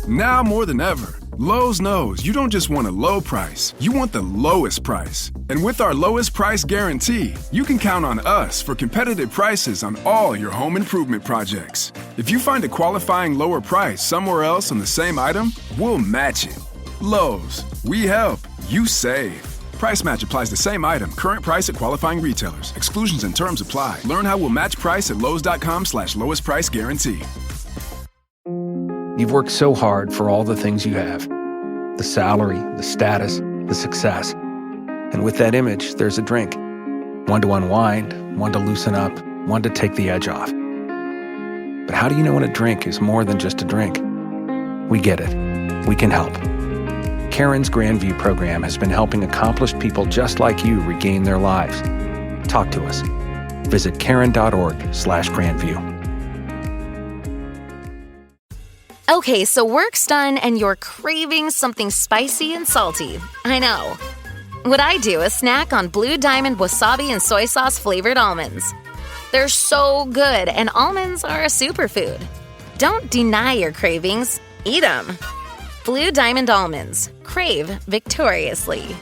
Now more than ever, Lowe's knows you don't just want a low price, you want the lowest price. And with our lowest price guarantee, you can count on us for competitive prices on all your home improvement projects. If you find a qualifying lower price somewhere else on the same item, we'll match it. Lowe's, we help, you save. Price match applies the same item. Current price at qualifying retailers. Exclusions and terms apply. Learn how we'll match price at lowes.com/lowest price guarantee. You've worked so hard for all the things you have. The salary, the status, the success. And with that image, there's a drink. One to unwind, one to loosen up, one to take the edge off. But how do you know when a drink is more than just a drink? We get it. We can help. Karen's Grandview program has been helping accomplished people just like you regain their lives. Talk to us. Visit karen.org/Grandview. Okay, so work's done and you're craving something spicy and salty. I know. What I do is snack on Blue Diamond wasabi and soy sauce flavored almonds. They're so good, and almonds are a superfood. Don't deny your cravings. Eat them. Blue Diamond almonds. Crave victoriously.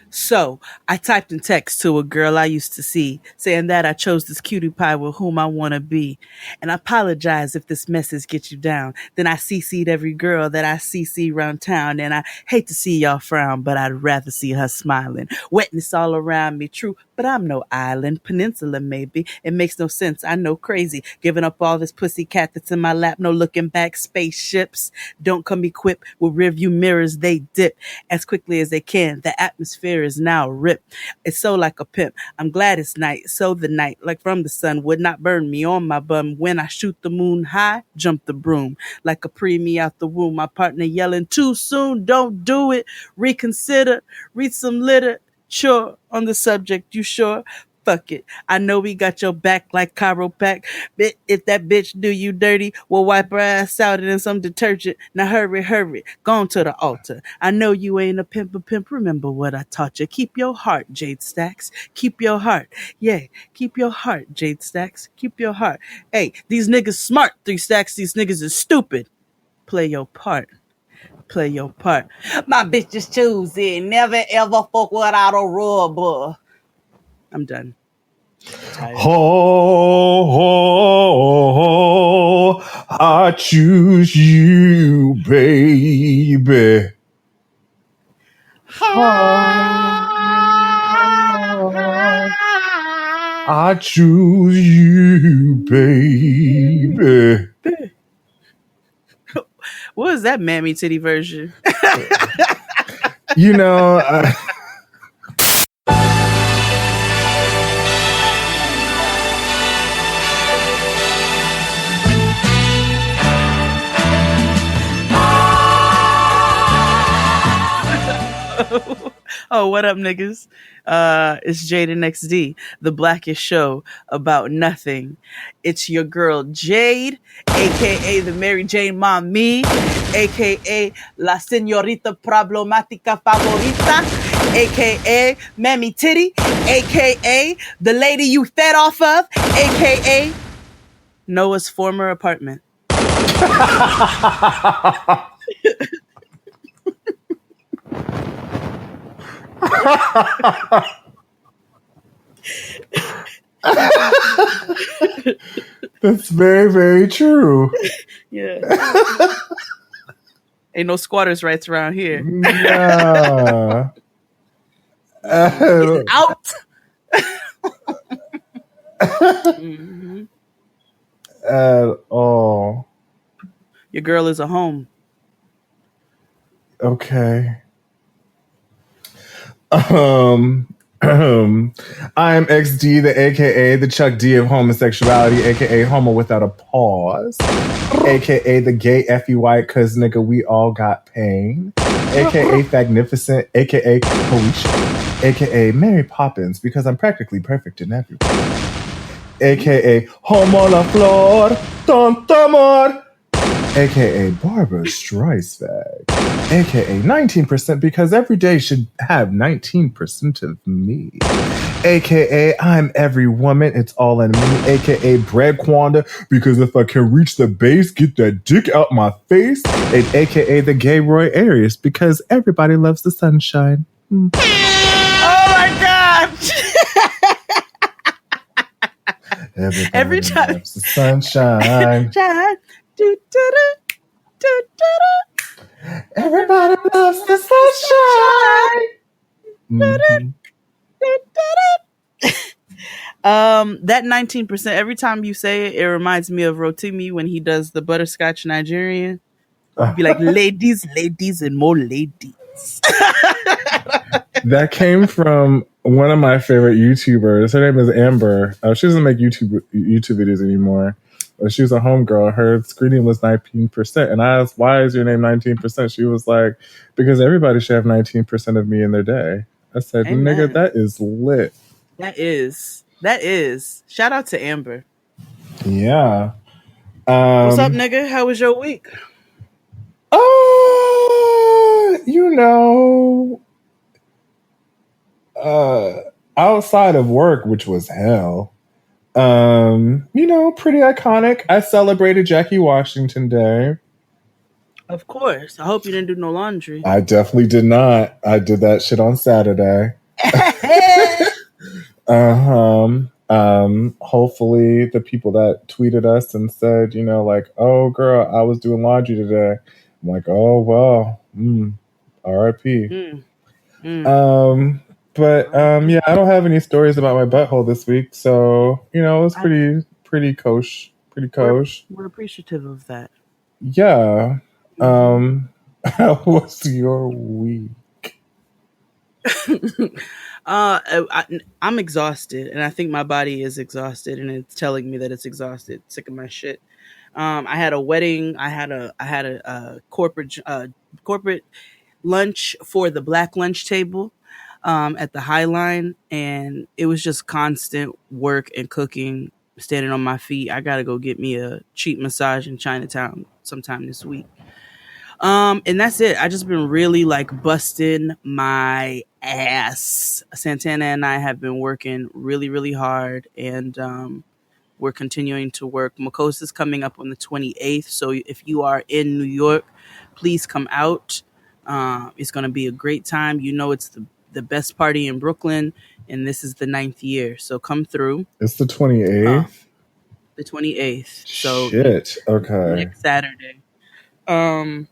So, I typed in text to a girl I used to see, saying that I chose this cutie pie with whom I want to be. And I apologize if this message gets you down. Then I CC'd every girl that I CC around town. And I hate to see y'all frown, but I'd rather see her smiling. Wetness all around me, true, but I'm no island. Peninsula, maybe. It makes no sense, I know, crazy. Giving up all this pussy cat that's in my lap, no looking back, spaceships. Don't come equipped with rearview mirrors, they dip as quickly as they can. The atmosphere is now ripped. It's so like a pimp. I'm glad it's night. So the night, like from the sun, would not burn me on my bum. When I shoot the moon high, jump the broom. Like a preemie out the womb. My partner yelling, too soon, don't do it. Reconsider, read some literature on the subject, you sure? Fuck it. I know we got your back like chiroprac. If that bitch do you dirty, we'll wipe her ass out in some detergent. Now hurry, go on to the altar. I know you ain't a pimp. Remember what I taught you. Keep your heart, Jade Stacks. Keep your heart. Yeah, keep your heart, Jade Stacks. Keep your heart. Hey, these niggas smart, 3 Stacks. These niggas is stupid. Play your part. Play your part. My bitch is choosy. Never ever fuck without a rubber. I'm done. Oh, I choose you, baby. I choose you, baby. What is that mammy titty version? You know, Oh, what up, niggas? It's Jade and XD, the blackest show about nothing. It's your girl Jade, aka the Mary Jane Mommy, aka La Señorita Problematica Favorita, aka Mammy Titty, aka the lady you fed off of, aka Noah's former apartment. That's very, very true. Yeah. Ain't no squatters' rights around here. Yeah. Out. Mm-hmm. At all. Your girl is a home. Okay. I am XD, the AKA the Chuck D of homosexuality, AKA homo without a pause, AKA the gay FE white, cause nigga we all got pain, AKA Fagnificent, AKA Hoisha, AKA Mary Poppins, because I'm practically perfect in every way, AKA Homo la flor, tonto amor, aka Barbara Streisand, aka 19% because every day should have 19% of me, aka I'm every woman, it's all in me, aka Brad Quanda because if I can reach the base, get that dick out my face, and aka the gay Roy Arias because everybody loves the sunshine. Oh my God! Everybody Every time. loves the sunshine. Shine. Do, do, do, do, do, do. Everybody loves the sunshine. Mhm. That 19%, every time you say it, it reminds me of Rotimi when he does the butterscotch Nigerian. Be like, ladies, ladies, and more ladies. That came from one of my favorite YouTubers. Her name is Amber. She doesn't make YouTube videos anymore. But she was a homegirl. Her screening was 19%. And I asked, why is your name 19%? She was like, because everybody should have 19% of me in their day. I said, Amen. nigga, that is lit. That is. Shout out to Amber. Yeah. What's up, nigga? How was your week? Outside of work, which was hell, pretty iconic. I celebrated Jackie Washington Day. Of course. I hope you didn't do no laundry. I definitely did not. I did that shit on Saturday. Hopefully the people that tweeted us and said, like, oh girl, I was doing laundry today. I'm like, oh well, RIP. But yeah, I don't have any stories about my butthole this week, so it was pretty kosher. We're appreciative of that. Yeah. How was your week? I'm exhausted, and I think my body is exhausted, and it's telling me that it's exhausted. Sick of my shit. I had a wedding. I had a corporate lunch for the Black lunch table at the High Line, and it was just constant work and cooking, standing on my feet. I gotta go get me a cheap massage in Chinatown sometime this week. And that's it. I just been really like busting my ass. Santana and I have been working really, really hard, and we're continuing to work. Makosa is coming up on the 28th. So if you are in New York, please come out. It's going to be a great time. It's the best party in Brooklyn, and this is the 9th year. So come through. It's the 28th? The 28th. So shit. Okay. Next Saturday. And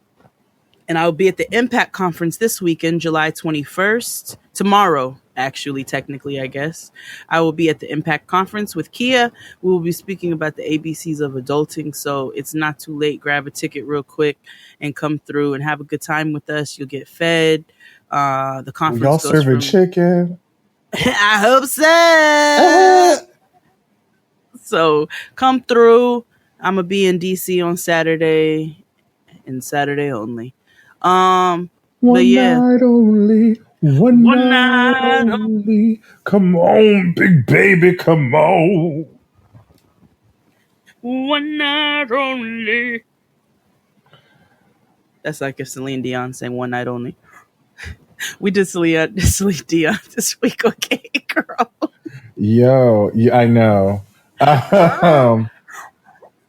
I'll be at the Impact Conference this weekend, July 21st. Tomorrow, actually, technically, I guess. I will be at the Impact Conference with Kia. We will be speaking about the ABCs of adulting, so it's not too late. Grab a ticket real quick and come through and have a good time with us. You'll get fed. The conference y'all goes serving chicken? I hope so. So come through. I'm going to be in DC on Saturday and Saturday only. One yeah. night only. One night only. Come on, big baby, come on. One night only. That's like if Celine Dion sang One Night Only. We did Celine Dion this week, okay, girl? Yo, yeah, I know.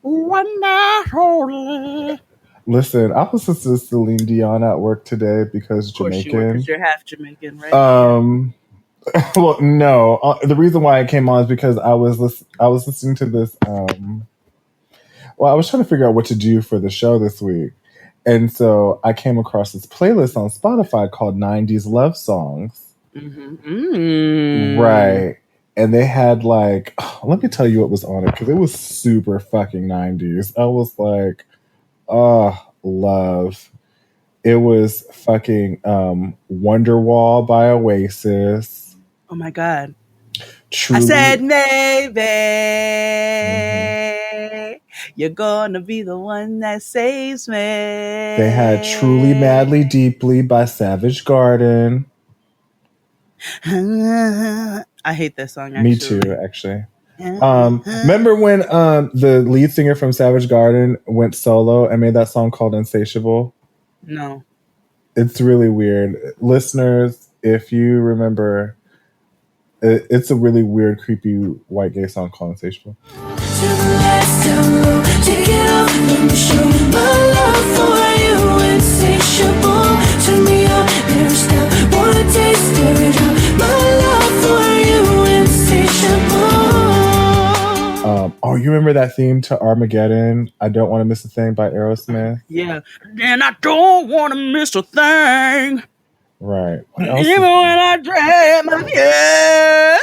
One night only. Listen, I was listening to Celine Dion at work today because Jamaican. Because you're half Jamaican, right? Well, no. The reason why I came on is because I was listening to this. Well, I was trying to figure out what to do for the show this week, and so I came across this playlist on Spotify called '90s Love Songs. Mm-hmm. Right, and they had like, let me tell you what was on it because it was super fucking '90s. I was like, love. It was fucking Wonderwall by Oasis. Oh my God. Truly. I said maybe you're gonna be the one that saves me. They had Truly Madly Deeply by Savage Garden. I hate that song, actually. Me too, actually. Remember when the lead singer from Savage Garden went solo and made that song called Insatiable? No. It's really weird. Listeners, if you remember, it's a really weird, creepy white gay song called Insatiable. Oh, you remember that theme to Armageddon? I Don't Want to Miss a Thing by Aerosmith? Yeah. And I don't want to miss a thing. Right. What Even else when I dream of you,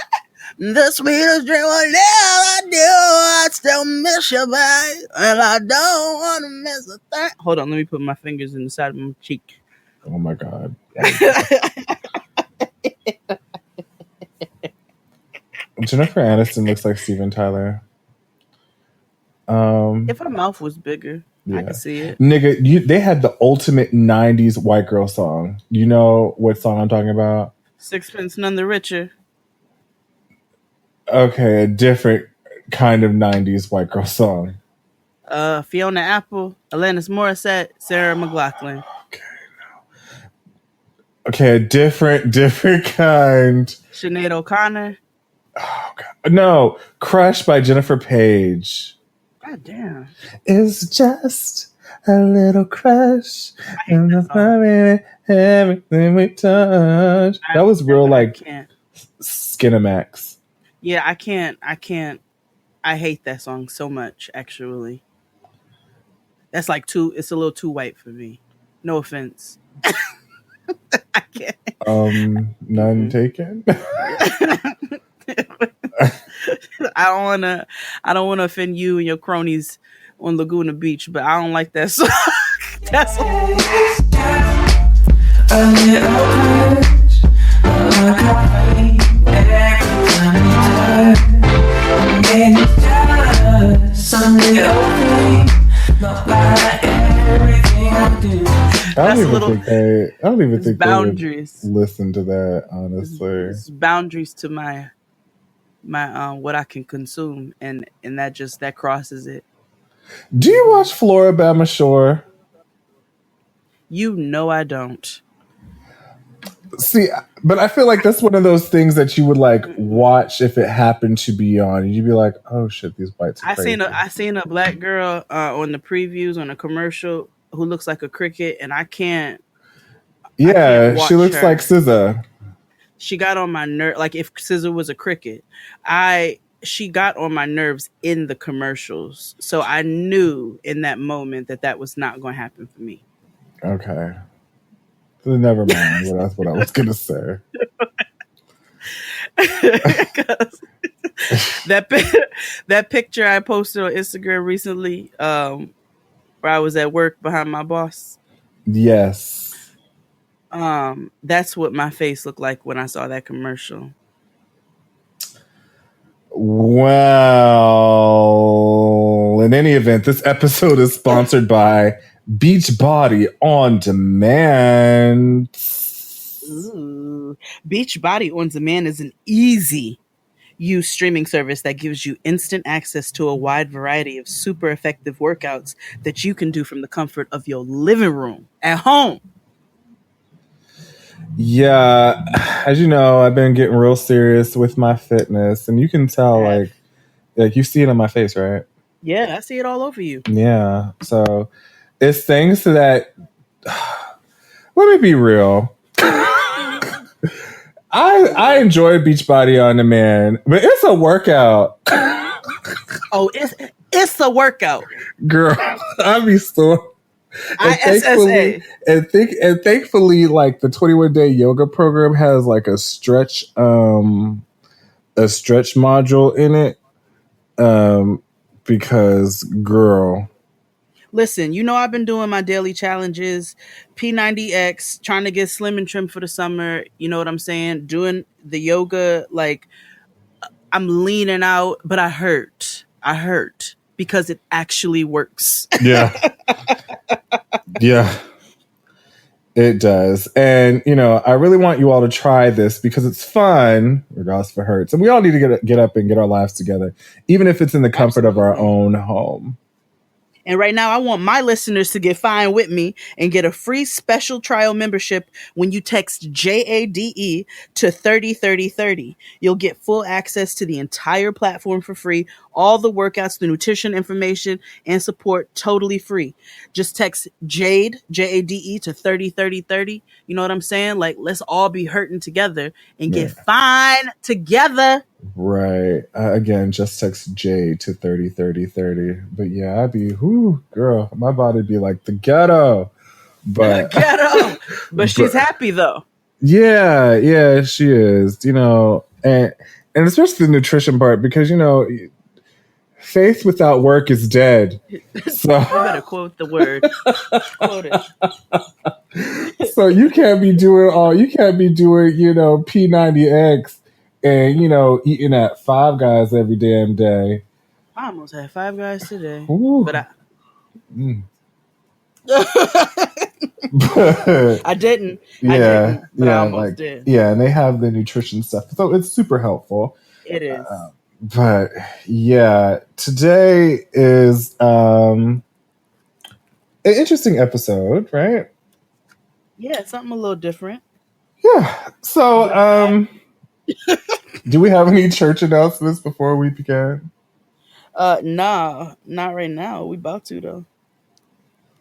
the sweetest dream will never do. I still miss you, babe. And I don't want to miss a thing. Hold on, let me put my fingers in the side of my cheek. Oh my God. Jennifer Aniston looks like Steven Tyler. If her mouth was bigger, I could see it. Nigga, they had the ultimate 90s white girl song. You know what song I'm talking about? Sixpence None the Richer. Okay, a different kind of 90s white girl song. Fiona Apple, Alanis Morissette, Sarah McLachlan. Okay, a different kind. Sinead O'Connor. Oh God. No, Crush by Jennifer Page. God damn. It's just a little crush. And everything we touch. That was real like Skinamax. Yeah, I can't. I hate that song so much, actually. That's like it's a little too white for me. No offense. I can't. None taken. I don't wanna offend you and your cronies on Laguna Beach, but I don't like that song. That's I don't even think boundaries. They would listen to that, honestly. It's boundaries to my what I can consume, and that crosses it. Do you watch Floribama Shore? You know I don't. See, but I feel like that's one of those things that you would like watch if it happened to be on, and you'd be like, "Oh shit, these whites are crazy." I seen a black girl on the previews on a commercial who looks like a cricket, and I can't. Yeah, she looks like SZA. She got on my nerve. Like if SZA was a cricket, she got on my nerves in the commercials. So I knew in that moment that was not going to happen for me. Okay. Never mind. Well, that's what I was going to say. that picture I posted on Instagram recently, where I was at work behind my boss. Yes. That's what my face looked like when I saw that commercial. Well, in any event, this episode is sponsored by Beachbody On Demand. Ooh. Beachbody On Demand is an easy use streaming service that gives you instant access to a wide variety of super effective workouts that you can do from the comfort of your living room at home. Yeah, as you know, I've been getting real serious with my fitness, and you can tell, like you see it on my face, right? Yeah, I see it all over you. Yeah, so it's thanks to that. Let me be real. I enjoy Beachbody On Demand, but it's a workout. Oh, it's a workout, girl. I be so. And thankfully, like the 21-day yoga program has like a stretch module in it. Because girl, listen, you know I've been doing my daily challenges, P90X, trying to get slim and trim for the summer. You know what I'm saying? Doing the yoga, like I'm leaning out, but I hurt because it actually works. Yeah. Yeah. It does. And, I really want you all to try this because it's fun, regardless if it hurts. And we all need to get up and get our lives together, even if it's in the comfort of our Absolutely. own home. And right now, I want my listeners to get fine with me and get a free special trial membership when you text JADE to 303030. You'll get full access to the entire platform for free, all the workouts, the nutrition information, and support totally free. Just text JADE to 303030. You know what I'm saying? Like, let's all be hurting together and get fine together. Right. Again, just text J to 303030. But yeah, I'd be, girl, my body'd be like the ghetto. But Ghetto. But she's happy though. Yeah, she is. And especially the nutrition part because faith without work is dead. So You better quote the word. Quote it. So you can't be doing P90X and eating at Five Guys every damn day. I almost had Five Guys today. Ooh. But But I didn't. Yeah, But I almost did. Yeah, and they have the nutrition stuff, so it's super helpful. It is. But yeah, today is an interesting episode, right? Yeah, something a little different. Yeah. So, do we have any church announcements before we begin? Nah, not right now. We about to though.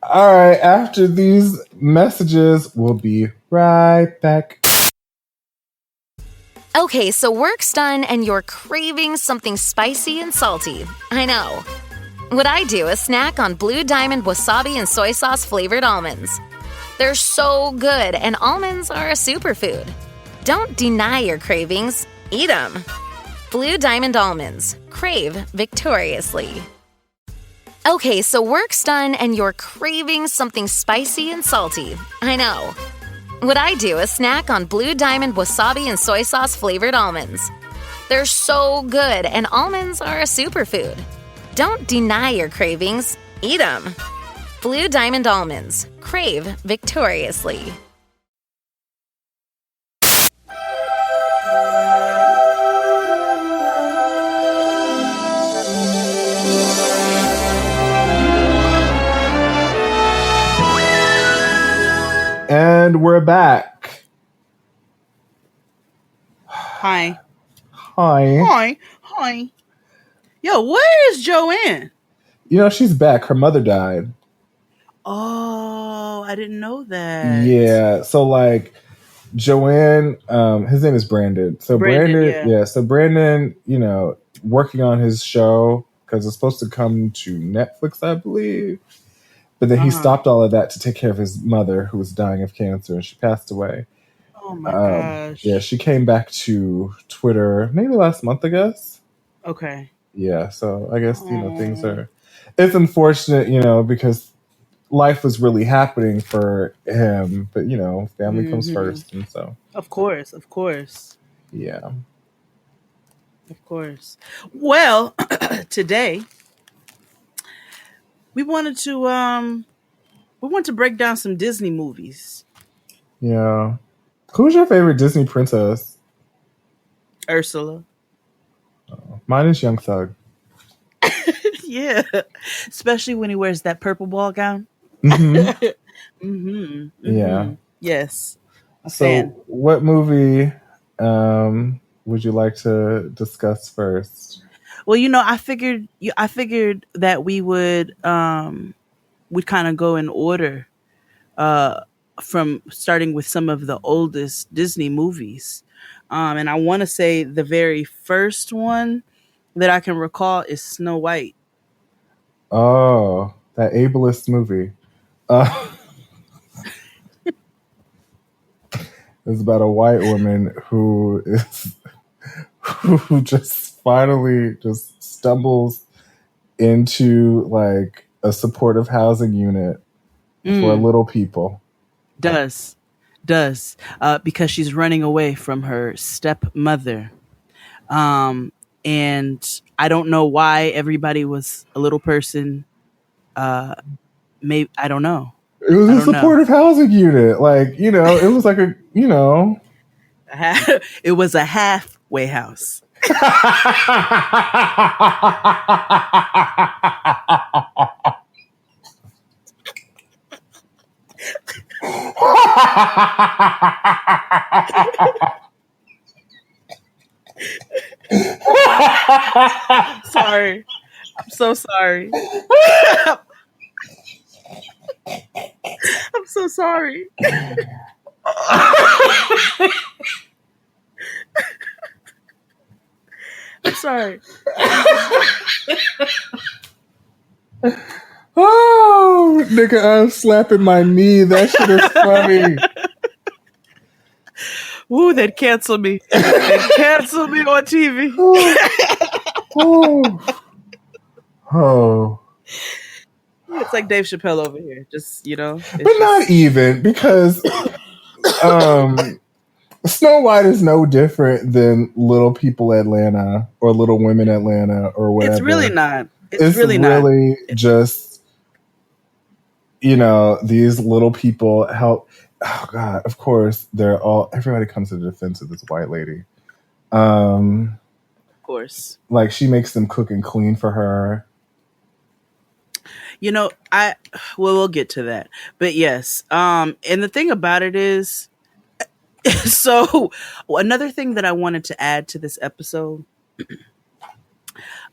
All right. After these messages, we'll be right back. Okay, so work's done and you're craving something spicy and salty. I know. What I do is snack on Blue Diamond wasabi and soy sauce flavored almonds. They're so good, and almonds are a superfood. Don't deny your cravings. Eat them. Blue Diamond almonds. Crave victoriously. Okay, so work's done and you're craving something spicy and salty. I know. What I do is snack on Blue Diamond wasabi and soy sauce flavored almonds. They're so good, and almonds are a superfood. Don't deny your cravings. Eat them. Blue Diamond almonds. Crave victoriously. And we're back. Hi. Hi. Yo, where is Joanne? She's back. Her mother died. Oh, I didn't know that. Yeah. So Joanne, his name is Brandon. So Brandon, So Brandon, working on his show because it's supposed to come to Netflix, I believe. But then he stopped all of that to take care of his mother, who was dying of cancer, and she passed away. Oh my gosh. Yeah, she came back to Twitter maybe last month, I guess. Okay. Yeah, so I guess things are. It's unfortunate, because life was really happening for him, but family comes first, and so. Of course. Yeah. Of course. Well, today we wanted to break down some Disney movies. Yeah. Who's your favorite Disney princess? Ursula. Mine is Young Thug. Yeah. Especially when he wears that purple ball gown. Yeah. Yes. So, what movie would you like to discuss first? Well, I figured that we would we'd kind of go in order from starting with some of the oldest Disney movies. And I want to say the very first one that I can recall is Snow White. Oh, that ableist movie. It's about a white woman who just finally just stumbles into a supportive housing unit for little people. Does because she's running away from her stepmother. And I don't know why everybody was a little person. Maybe I don't know. It was I a don't know. supportive housing unit. Like, you know, it was like a, you know. It was a halfway house. Sorry. I'm so sorry. I'm so sorry. I'm sorry. Oh, nigga, I'm slapping my knee. That shit is funny. Woo, they'd cancel me. They'd cancel me on TV. Oh. It's like Dave Chappelle over here. Just, you know. But not even, because Snow White is no different than Little People Atlanta or Little Women Atlanta or whatever. It's really not. It's really not. Just, you know, these little people help. Oh God, of course, everybody comes to the defense of this white lady. Of course. Like, she makes them cook and clean for her. You know, we'll get to that. But yes, and the thing about it is, so another thing that I wanted to add to this episode,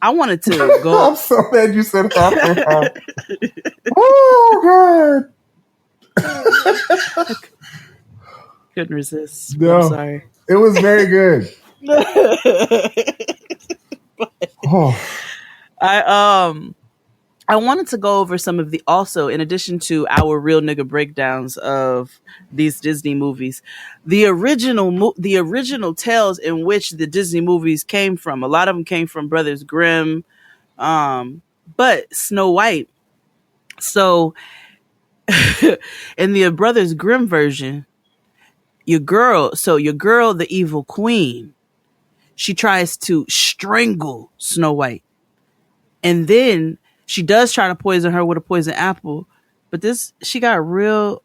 I wanted to go. I'm so glad you said half. Oh God. Couldn't resist. No, I'm sorry. It was very good. I wanted to go over some of the, also in addition to our real nigga breakdowns of these Disney movies, the original tales in which the Disney movies came from. A lot of them came from Brothers Grimm, but Snow White. So in the Brothers Grimm version, your girl, the evil queen, she tries to strangle Snow White. And then she does try to poison her with a poison apple, but she got real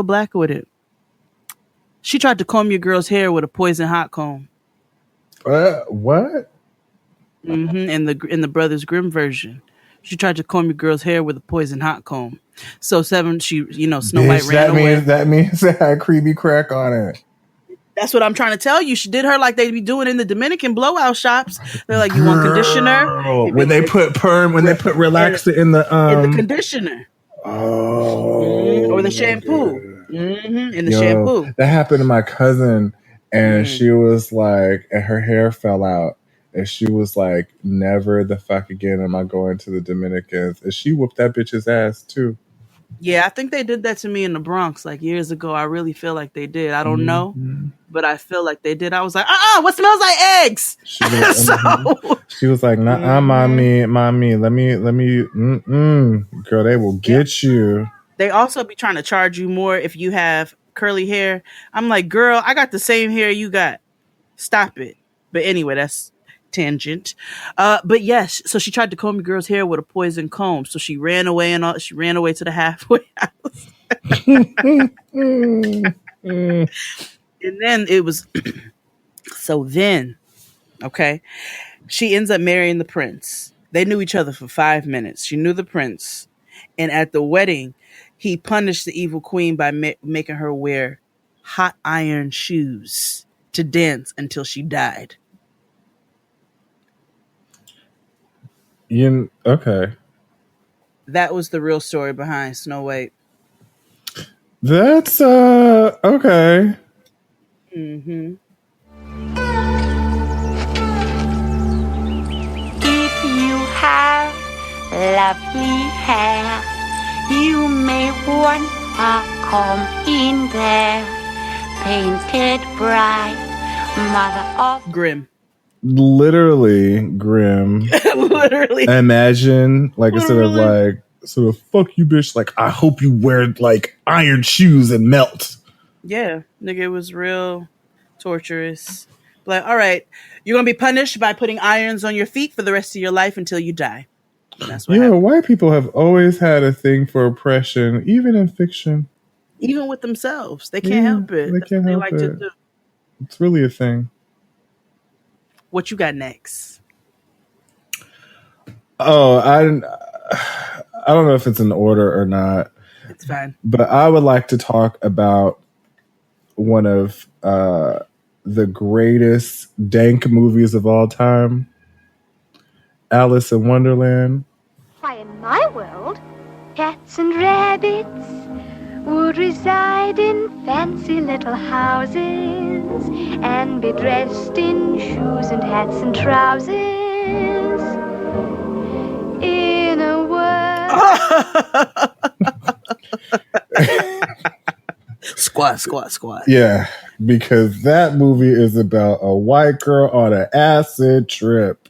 black with it. She tried to comb your girl's hair with a poison hot comb. What? In the Brothers Grimm version, she tried to comb your girl's hair with a poison hot comb. So Snow White ran away. That means it had creamy crack on it. That's what I'm trying to tell you. She did her like they be doing in the Dominican blowout shops. They're like, you want conditioner? When they put relaxer in the conditioner. Oh, or the shampoo. In the shampoo. That happened to my cousin, and she was like, and her hair fell out, and she was like, never the fuck again am I going to the Dominicans. And she whooped that bitch's ass too. Yeah, I think they did that to me in the Bronx like years ago. I really feel like they did. I don't know, but I feel like they did. I was like, what smells like eggs? She was like, nah, mommy, let me, girl, they will get you. They also be trying to charge you more if you have curly hair. I'm like, girl, I got the same hair you got. Stop it. But anyway, that's tangent. But yes, so she tried to comb your girl's hair with a poison comb. So she ran away she ran away to the halfway house. And then it was so then, okay, she ends up marrying the prince. They knew each other for 5 minutes. She knew the prince. And at the wedding, he punished the evil queen by making her wear hot iron shoes to dance until she died. Okay. That was the real story behind Snow White. That's okay. Mm-hmm. If you have lovely hair, you may want a comb in there, painted bright, mother of Grim. Literally grim. Literally. Imagine like instead of like sort of fuck you bitch, like I hope you wear like iron shoes and melt. Yeah, nigga, it was real torturous. Like, all right, you're gonna be punished by putting irons on your feet for the rest of your life until you die. And that's what Yeah, happened. white people have always had a thing for oppression, even in fiction. Even with themselves, they can't Yeah, help it. they That's what can't they help like to it. do. It's really a thing. What you got next? Oh, I don't know if it's in order or not, It's fine. but I would like to talk about one of the greatest dank movies of all time, Alice in Wonderland. Why, in my world, cats and rabbits would reside in fancy little houses and be dressed in shoes and hats and trousers. In a world. Squat. Yeah, because that movie is about a white girl on an acid trip.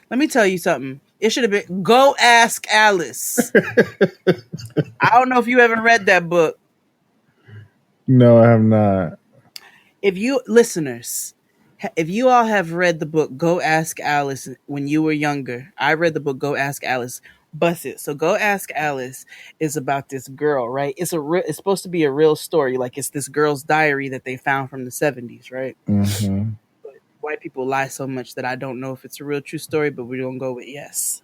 Let me tell you something. It should have been Go Ask Alice. I don't know if you ever read that book. No, I have not. If you listeners, if you all have read the book Go Ask Alice when you were younger, I read the book Go Ask Alice. Bust it. So Go Ask Alice is about this girl, right? It's supposed to be a real story. Like it's this girl's diary that they found from the 70s, right? Mm-hmm. But white people lie so much that I don't know if it's a real true story, but we're gonna go with yes.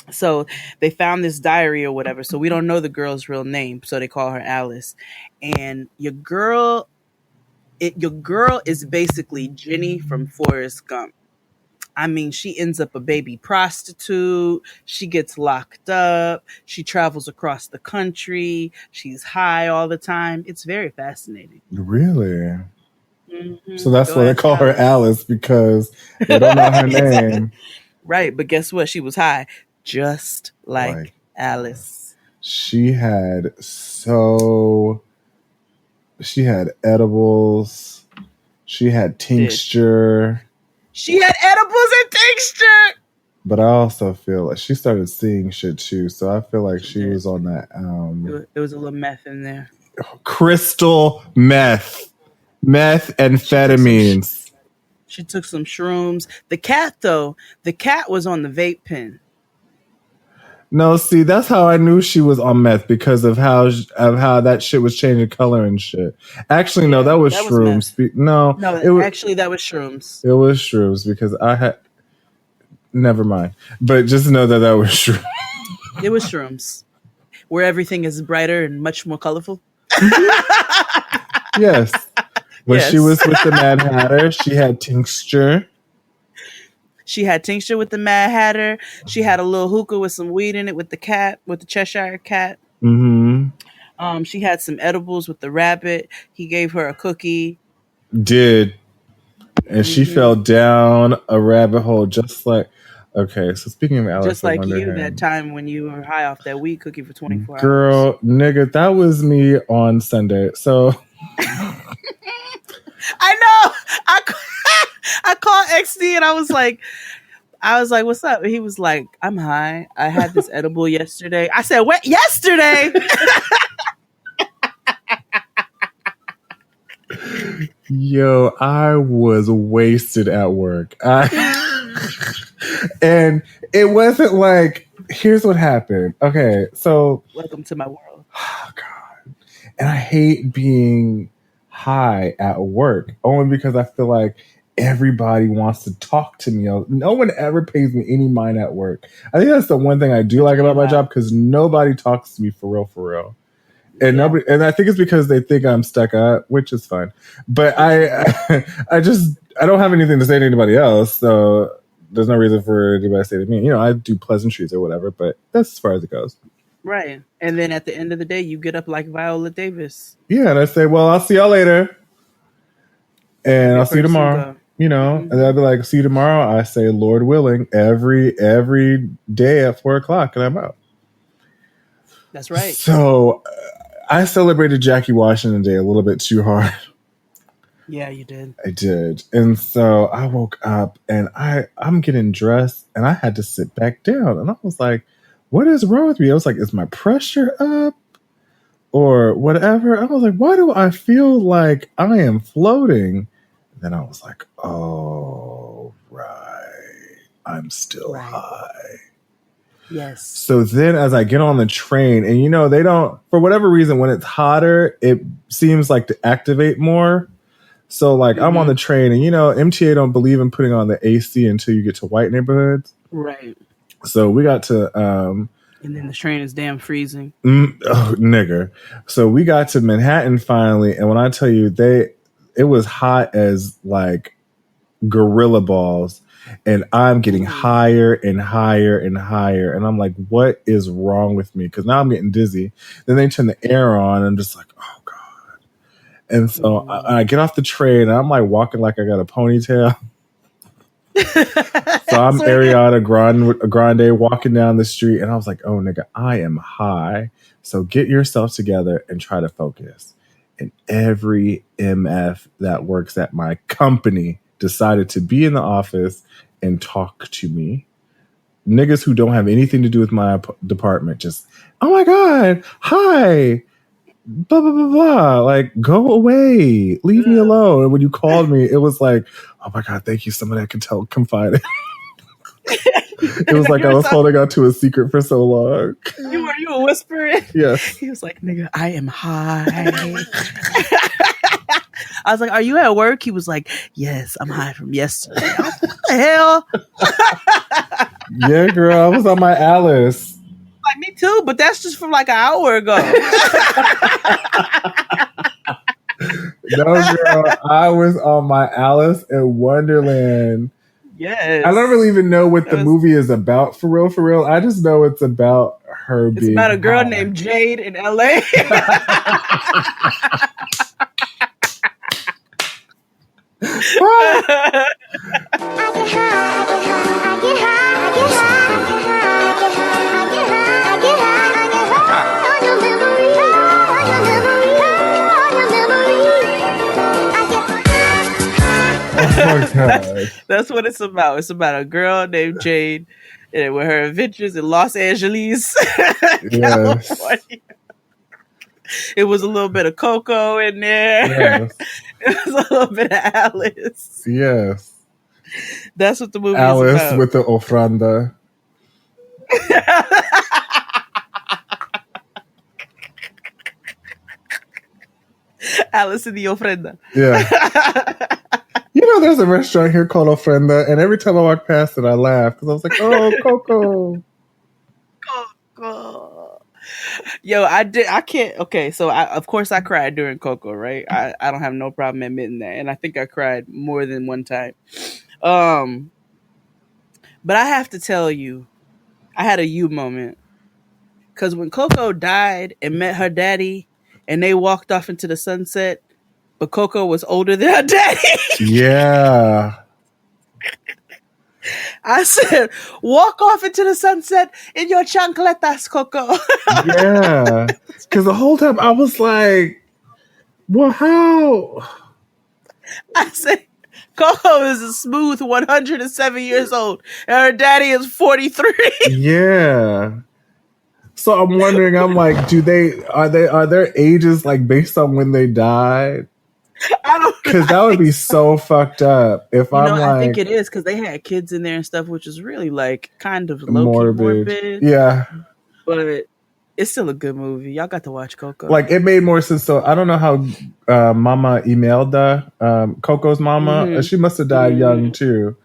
So they found this diary or whatever. So we don't know the girl's real name. So they call her Alice. And your girl is basically Jenny from Forrest Gump. I mean, she ends up a baby prostitute. She gets locked up. She travels across the country. She's high all the time. It's very fascinating. Really? Mm-hmm. So that's why they call her Alice, because they don't know her name. Right, but guess what? She was high, just like Alice. She had edibles. She had tincture. She had edibles and tincture. But I also feel like she started seeing shit too. So I feel like she was on that. It was a little meth in there. Crystal meth. Methamphetamines. She took some shrooms. The cat was on the vape pen. No, see, that's how I knew she was on meth, because of how that shit was changing color and shit. Actually, no, that was shrooms. Actually, that was shrooms. It was shrooms, because I had. Never mind. But just know that was shrooms. It was shrooms, where everything is brighter and much more colorful. Yes. When she was with the Mad Hatter, she had tincture. She had tincture with the Mad Hatter. She had a little hookah with some weed in it with the Cheshire cat. Mm-hmm. She had some edibles with the rabbit. He gave her a cookie. And she fell down a rabbit hole just like... Okay, so speaking of Alice, just like you that time when you were high off that weed cookie for 24 hours. Girl, nigga, that was me on Sunday. So... I know. I called XD and I was like, what's up? And he was like, I'm high. I had this edible yesterday. I said, what? Yesterday? Yo, I was wasted at work. And it wasn't like, here's what happened. Okay, so... Welcome to my world. Oh, God. And I hate being high at work, only because I feel like everybody wants to talk to me. No one ever pays me any mind at work. I think that's the one thing I do like about my job, because nobody talks to me for real. And nobody, and I think it's because they think I'm stuck up, which is fine. But I don't have anything to say to anybody else, so there's no reason for anybody to say to me. I do pleasantries or whatever, but that's as far as it goes. Right. And then at the end of the day, you get up like Viola Davis. Yeah, and I say, well, I'll see y'all later. And I'll see you tomorrow. And I'll be like, see you tomorrow. I say, Lord willing, every day at 4:00, and I'm out. That's right. So I celebrated Jackie Washington Day a little bit too hard. Yeah, you did. I did. And so I woke up and I'm getting dressed and I had to sit back down. And I was like, what is wrong with me? I was like, is my pressure up or whatever? I was like, why do I feel like I am floating? And then I was like, oh, right. I'm still high. Yes. So then as I get on the train, and they don't, for whatever reason, when it's hotter, it seems like to activate more. So like I'm on the train, and MTA don't believe in putting on the AC until you get to white neighborhoods. Right. So we got to and then the train is damn freezing. Nigger. So we got to Manhattan finally, and when I tell you it was hot as like gorilla balls, and I'm getting higher and higher and higher, and I'm like, what is wrong with me? Because now I'm getting dizzy. Then they turn the air on, and I'm just like, oh god. And so I get off the train, and I'm like walking like I got a ponytail. So I'm Ariana Grande walking down the street, and I was like, oh nigga, I am high. So get yourself together and try to focus. And every MF that works at my company decided to be in the office and talk to me. Niggas who don't have anything to do with my department just, oh my god, hi, blah blah blah blah, like go away, leave me alone. And when you called me, it was like, oh my god, thank you, somebody I can confide in. It was like I was holding on to a secret for so long. You were whispering? Yes. He was like, nigga, I am high. I was like, are you at work? He was like, yes, I'm high from yesterday. I was like, what the hell? Yeah, girl, I was on my Alice. Like, me too, but that's just from like an hour ago. No, girl, I was on my Alice in Wonderland. Yes. I don't really even know what the movie is about for real, for real. I just know it's about her being. It's about a girl high. named Jade in LA. Oh my God. That's what it's about. It's about a girl named Jade and with her adventures in Los Angeles, California. It was a little bit of Coco in there. Yes. It was a little bit of Alice. Yes. That's what the movie Alice is about. with the ofranda. Alice in the ofrenda. Yeah. There's a restaurant here called Ofrenda, and every time I walk past it, I laugh because I was like, oh, Coco. Coco. Yo, I can't. Okay, so of course I cried during Coco, right? I don't have no problem admitting that, and I think I cried more than one time. But I have to tell you, I had a you moment because when Coco died and met her daddy, and they walked off into the sunset, but Coco was older than her daddy. Yeah. I said, walk off into the sunset in your chancletas, Coco. Yeah. Because the whole time I was like, well, how? I said, Coco is a smooth 107 years old, and her daddy is 43. Yeah. So I'm wondering, I'm like, are their ages like based on when they died? I don't, because that would be so fucked up if I'm like, I think it is because they had kids in there and stuff, which is really like kind of low-key morbid. Yeah, but it's still a good movie. Y'all got to watch Coco. Like it made more sense. So I don't know how Mama Imelda, Coco's mama, she must have died young too.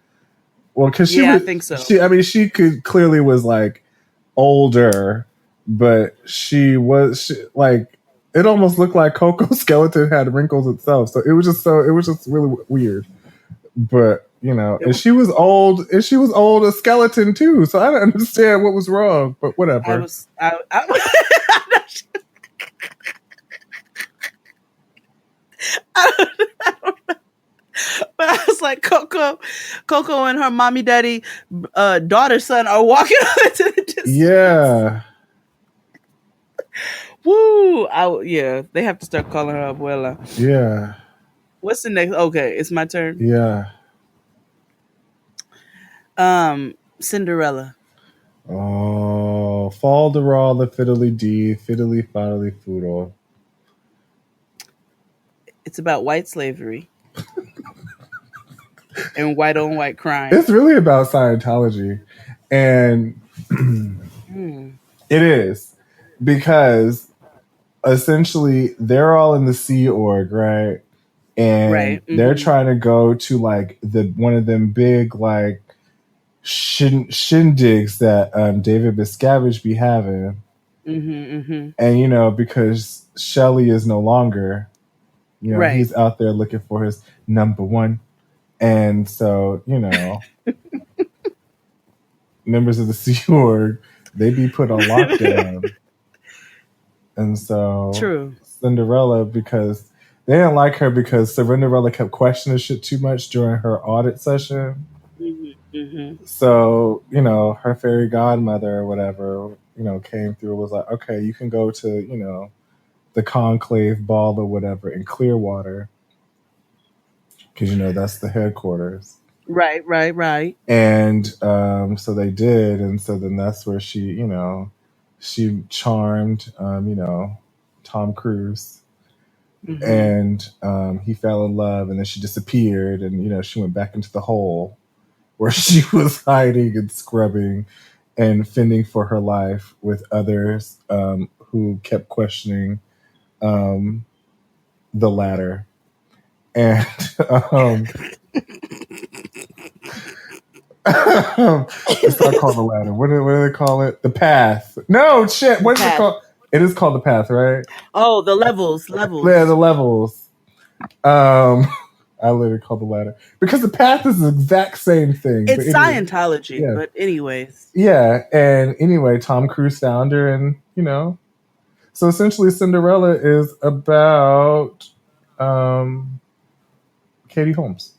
Well, because I think so. She clearly was like older, but she like. It almost looked like Coco's skeleton had wrinkles itself. So it was just really weird. But, and she was old, a skeleton too. So I don't understand what was wrong, but whatever. I don't know. But I was like, Coco and her mommy, daddy, daughter, son are walking into the distance. Yeah. Woo! They have to start calling her abuela. Yeah. What's the next? Okay, it's my turn. Yeah. Cinderella. Oh, fall de raw, the fiddly dee, fiddly fiddly foodle. It's about white slavery and white on white crime. It's really about Scientology, and It is because essentially they're all in the Sea Org, right? And Right. they're trying to go to like the one of them big like shindigs that David Miscavige be having. And because Shelley is no longer, Right. he's out there looking for his number one. And so, members of the Sea Org, they be put on lockdown. And so True. Cinderella, because they didn't like her because Cinderella kept questioning shit too much during her audit session. So, her fairy godmother or whatever, came through and was like, okay, you can go to, the conclave ball or whatever in Clearwater. Because, that's the headquarters. Right. And so they did. And so then that's where she charmed, Tom Cruise. And he fell in love, and then she disappeared, and she went back into the hole where she was hiding and scrubbing and fending for her life with others who kept questioning the ladder. And it's not called the ladder. What do they call it? The path. No, shit. What is it called? It is called the path, right? Oh, the levels. Yeah, the levels. I literally call the ladder because the path is the exact same thing. It's Scientology, but anyways. Yeah, and anyway, Tom Cruise found her, and so essentially, Cinderella is about Katie Holmes.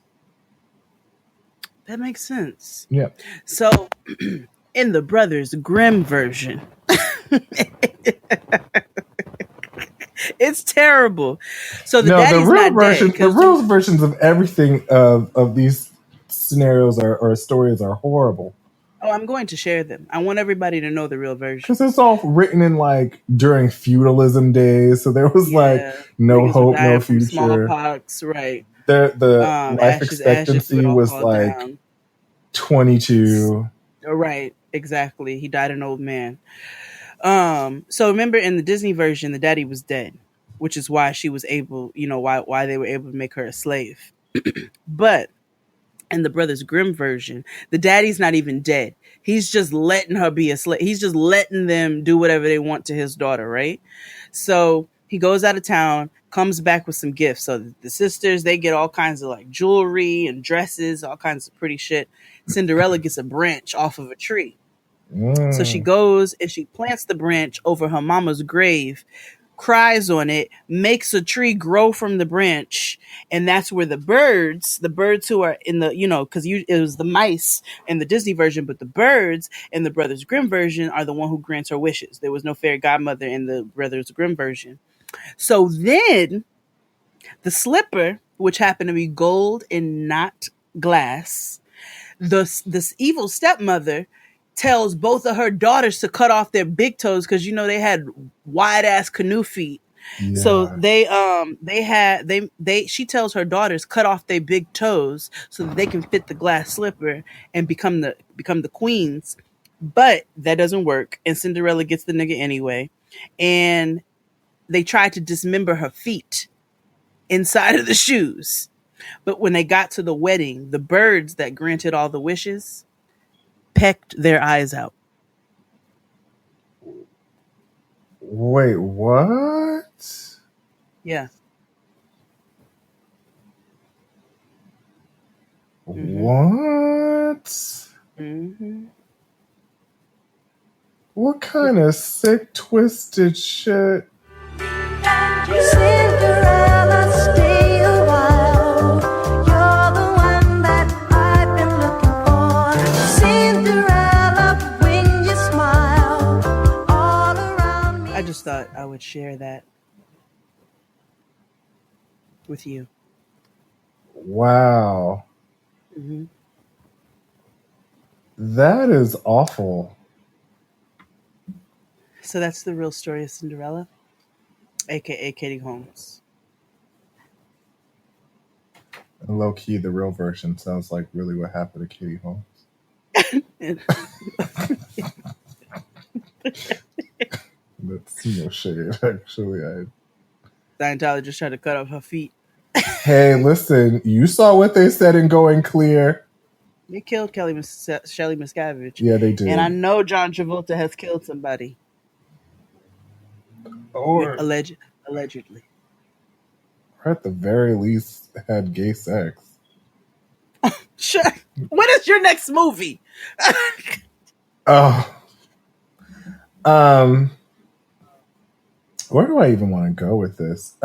That makes sense. Yeah. So, in the Brothers Grimm version, it's terrible. So the real versions of everything of these scenarios or stories are horrible. Oh, I'm going to share them. I want everybody to know the real version. Because it's all written in like during feudalism days, so there was like no hope, no future. Smallpox, right? The life expectancy was like 22. Right, exactly. He died an old man. So remember in the Disney version, the daddy was dead, which is why she was able, why they were able to make her a slave. But in the Brothers Grimm version, the daddy's not even dead. He's just letting her be a slave. He's just letting them do whatever they want to his daughter, right? So he goes out of town, comes back with some gifts. So the sisters, they get all kinds of like jewelry and dresses, all kinds of pretty shit. Cinderella gets a branch off of a tree. So she goes and she plants the branch over her mama's grave, cries on it, makes a tree grow from the branch, and that's where the birds who are in the, because it was the mice in the Disney version, but the birds in the Brothers Grimm version are the one who grants her wishes. There was no fairy godmother in the Brothers Grimm version. So then the slipper, which happened to be gold and not glass, this evil stepmother tells both of her daughters to cut off their big toes because they had wide ass canoe feet. Yeah. So she tells her daughters cut off their big toes so that they can fit the glass slipper and become the queens. But that doesn't work, and Cinderella gets the nigga anyway. And they tried to dismember her feet inside of the shoes. But when they got to the wedding, the birds that granted all the wishes pecked their eyes out. Wait, what? Yeah. What? What kind of sick, twisted shit? Cinderella, stay a while. You're the one that I've been looking for. Cinderella, when you smile, all around me. I just thought I would share that with you. Wow. That is awful. So that's the real story of Cinderella, aka Katie Holmes. And low key, the real version sounds like really what happened to Katie Holmes. That's no shade, actually. Scientologist tried to cut off her feet. Hey, listen, you saw what they said in Going Clear. They killed Shelley Miscavige. Yeah, they did. And I know John Travolta has killed somebody. Or Allegedly. at the very least, had gay sex. Sure. When is your next movie? Oh. Where do I even want to go with this?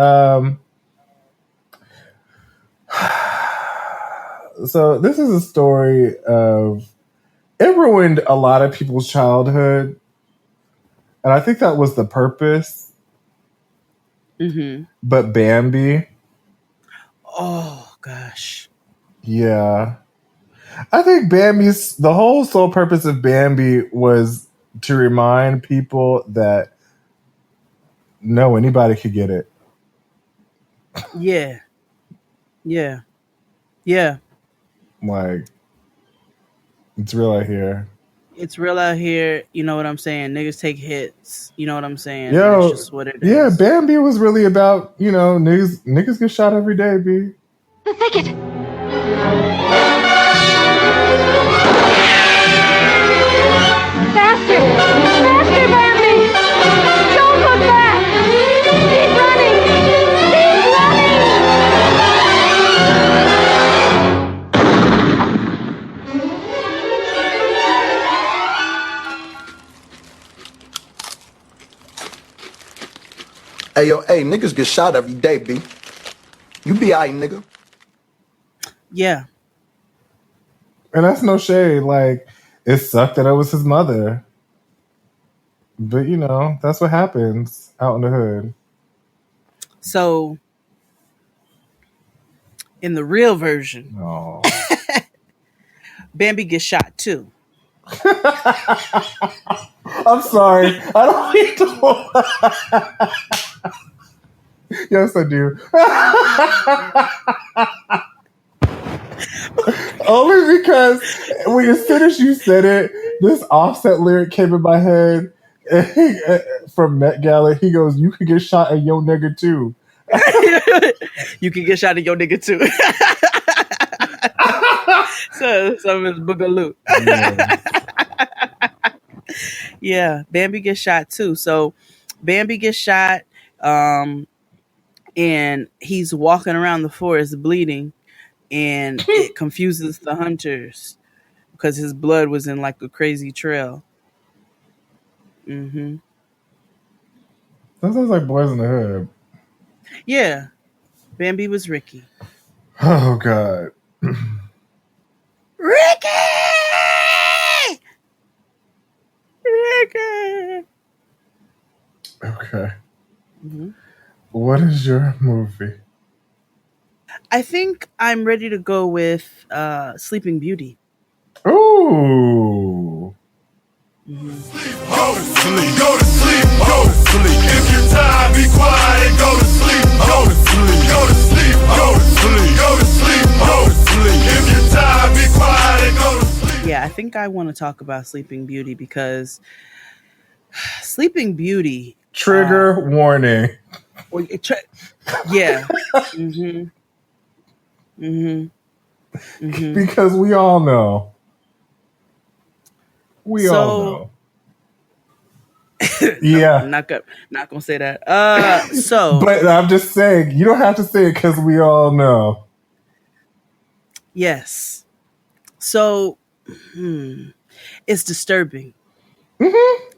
So this is a story of it ruined a lot of people's childhood, and I think that was the purpose. Mm-hmm. But Bambi, Oh gosh. yeah, I think the whole sole purpose of Bambi was to remind people that no, anybody could get it. Yeah. Yeah. Yeah. Like, it's real out here. It's real out here. You know what I'm saying? Niggas take hits. You know what I'm saying? Yo, That's just what it is. yeah, Bambi was really about, niggas get shot every day, B. The thicket! Faster! Faster, Bambi! Don't look back! Keep running! Keep Hey, yo, hey, niggas get shot every day, B. You be aight, nigga. Yeah. And that's no shade. Like, it sucked that it was his mother. But, that's what happens out in the hood. So, in the real version, Oh. Bambi gets shot too. I'm sorry. I don't need to. Yes, I do. Only because as soon as you said it, this Offset lyric came in my head from Met Gala. He goes, "You could get shot at your nigga too." You can get shot at your nigga too. So some of his boogaloo. Yeah, Bambi gets shot too. So Bambi gets shot, and he's walking around the forest bleeding, and it confuses the hunters because his blood was in like a crazy trail. Mm-hmm. That sounds like Boys in the Hood. Yeah, Bambi was Ricky. Oh God, Ricky! Ricky! Okay. Mm-hmm. What is your movie? I think I'm ready to go with Sleeping Beauty. Ooh. Go to sleep, go to sleep, go to sleep. If you're tired, be quiet and go to sleep. Go to sleep, go to sleep, go to sleep, go to sleep, go to sleep. If you're tired, be quiet and go to sleep. Yeah, I think I want to talk about Sleeping Beauty because Sleeping Beauty. Trigger warning. Yeah. Mm-hmm. Mm-hmm. Mm-hmm. Because we all know. We all know. Yeah. I'm not gonna say that. So But I'm just saying, you don't have to say it because we all know. yes. So it's disturbing. Mm-hmm.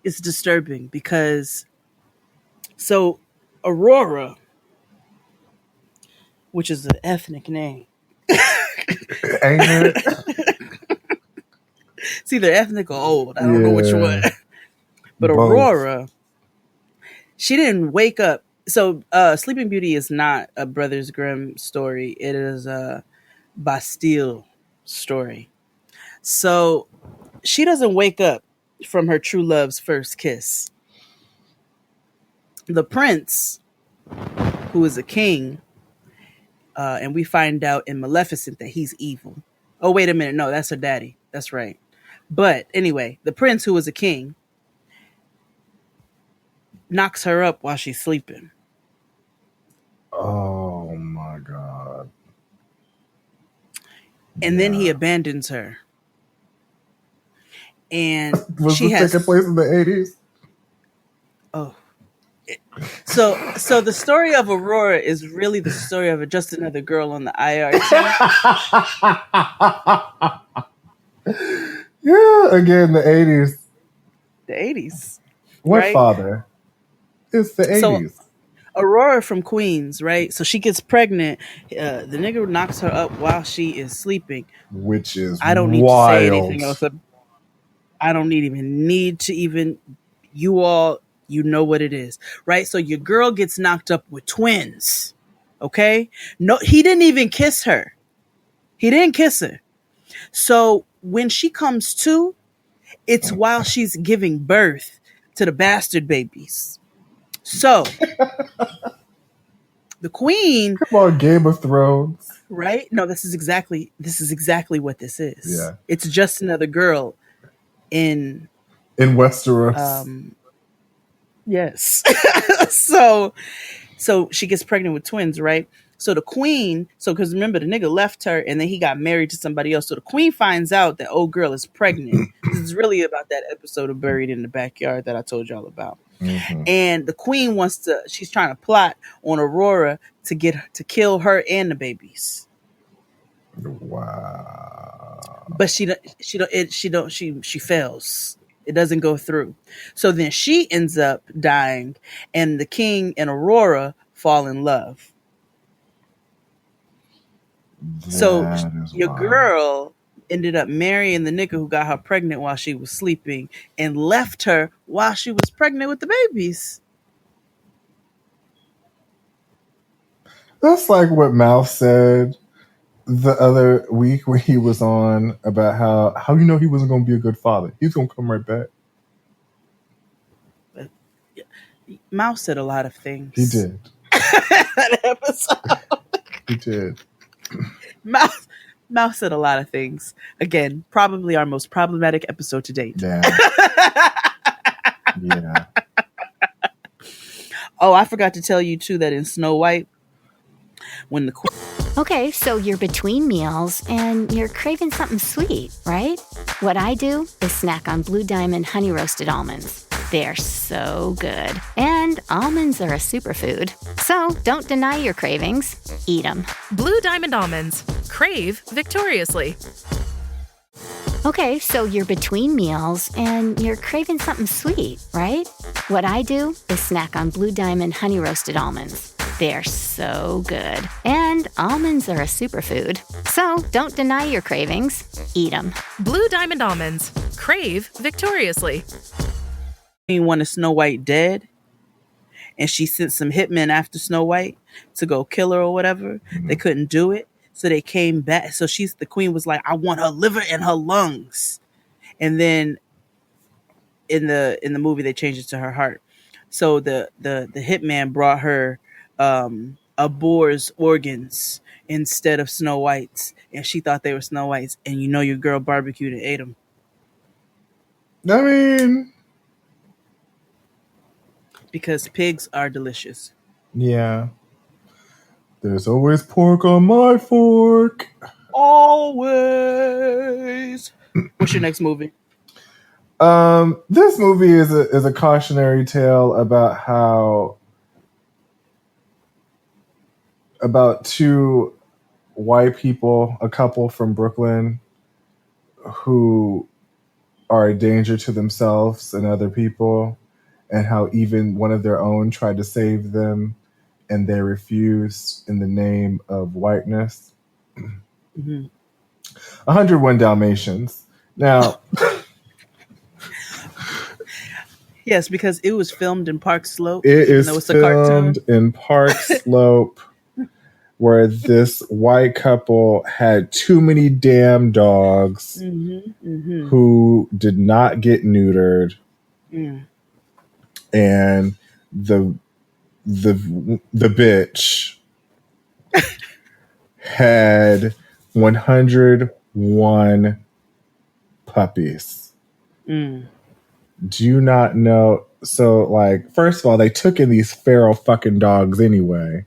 It's disturbing because Aurora, which is an ethnic name. Ain't it? It's either ethnic or old. I don't know which one. But Both. Aurora, she didn't wake up. So Sleeping Beauty is not a Brothers Grimm story. It is a Bastille story. So she doesn't wake up from her true love's first kiss. The prince, who is a king, and we find out in Maleficent that he's evil. Oh, wait a minute. No, that's her daddy. That's right. But anyway, the prince, who was a king, knocks her up while she's sleeping. Oh my god. And then he Yeah. abandons her. And Was she this has taking place in the 80s? oh. So the story of Aurora is really the story of just another girl on the IRT. Yeah, again, the 80s. The 80s. What right? father? It's the 80s. So Aurora from Queens, right? So she gets pregnant. The nigga knocks her up while she is sleeping. Which is I don't need to say anything else. I don't even need to even. You all, you know what it is, right? So your girl gets knocked up with twins. Okay? No, he didn't even kiss her. He didn't kiss her. So when she comes to, it's while she's giving birth to the bastard babies. So the queen, Come on, Game of Thrones. right? No, this is exactly what this is. Yeah. It's just another girl in Westeros. Yes. so she gets pregnant with twins, right? So the queen, because remember the nigga left her and then he got married to somebody else. So the queen finds out that old girl is pregnant. This is really about that episode of Buried in the Backyard that I told y'all about. Mhm. And the queen she's trying to plot on Aurora to kill her and the babies. Wow. But she fails. It doesn't go through. So then she ends up dying and the king and Aurora fall in love. So your girl ended up marrying the nigga who got her pregnant while she was sleeping and left her while she was pregnant with the babies. That's like what Mouth said the other week when he was on about how you know he wasn't going to be a good father. He's going to come right back. Mouse said a lot of things. He did. That episode. He did. Mouse said a lot of things. Again, probably our most problematic episode to date. Yeah. Yeah. Oh, I forgot to tell you too that in Snow White, when the queen. Okay, so you're between meals and you're craving something sweet, right? What I do is snack on Blue Diamond honey roasted almonds. They're so good. And almonds are a superfood. So don't deny your cravings. Eat them. Blue Diamond almonds. Crave victoriously. Okay, so you're between meals and you're craving something sweet, right? What I do is snack on Blue Diamond honey roasted almonds. They're so good. And almonds are a superfood. So don't deny your cravings. Eat them. Blue Diamond almonds. Crave victoriously. Wanted Snow White dead, and she sent some hitmen after Snow White to go kill her or whatever. Mm-hmm. They couldn't do it, so they came back. So the queen was like, "I want her liver and her lungs," and then in the movie they changed it to her heart. So the hitman brought her a boar's organs instead of Snow White's, and she thought they were Snow White's. And your girl barbecued and ate them. I mean, because pigs are delicious. Yeah. There's always pork on my fork. Always. What's your next movie? This movie is a cautionary tale about two white people, a couple from Brooklyn, who are a danger to themselves and other people, and how even one of their own tried to save them and they refused in the name of whiteness. Mm-hmm. 101 Dalmatians. Now, yes, because it was filmed in Park Slope. It is filmed in Park Slope, where this white couple had too many damn dogs who did not get neutered. Mm. And the bitch had 101 puppies. Mm. Do you not know? So, like, first of all, they took in these feral fucking dogs anyway.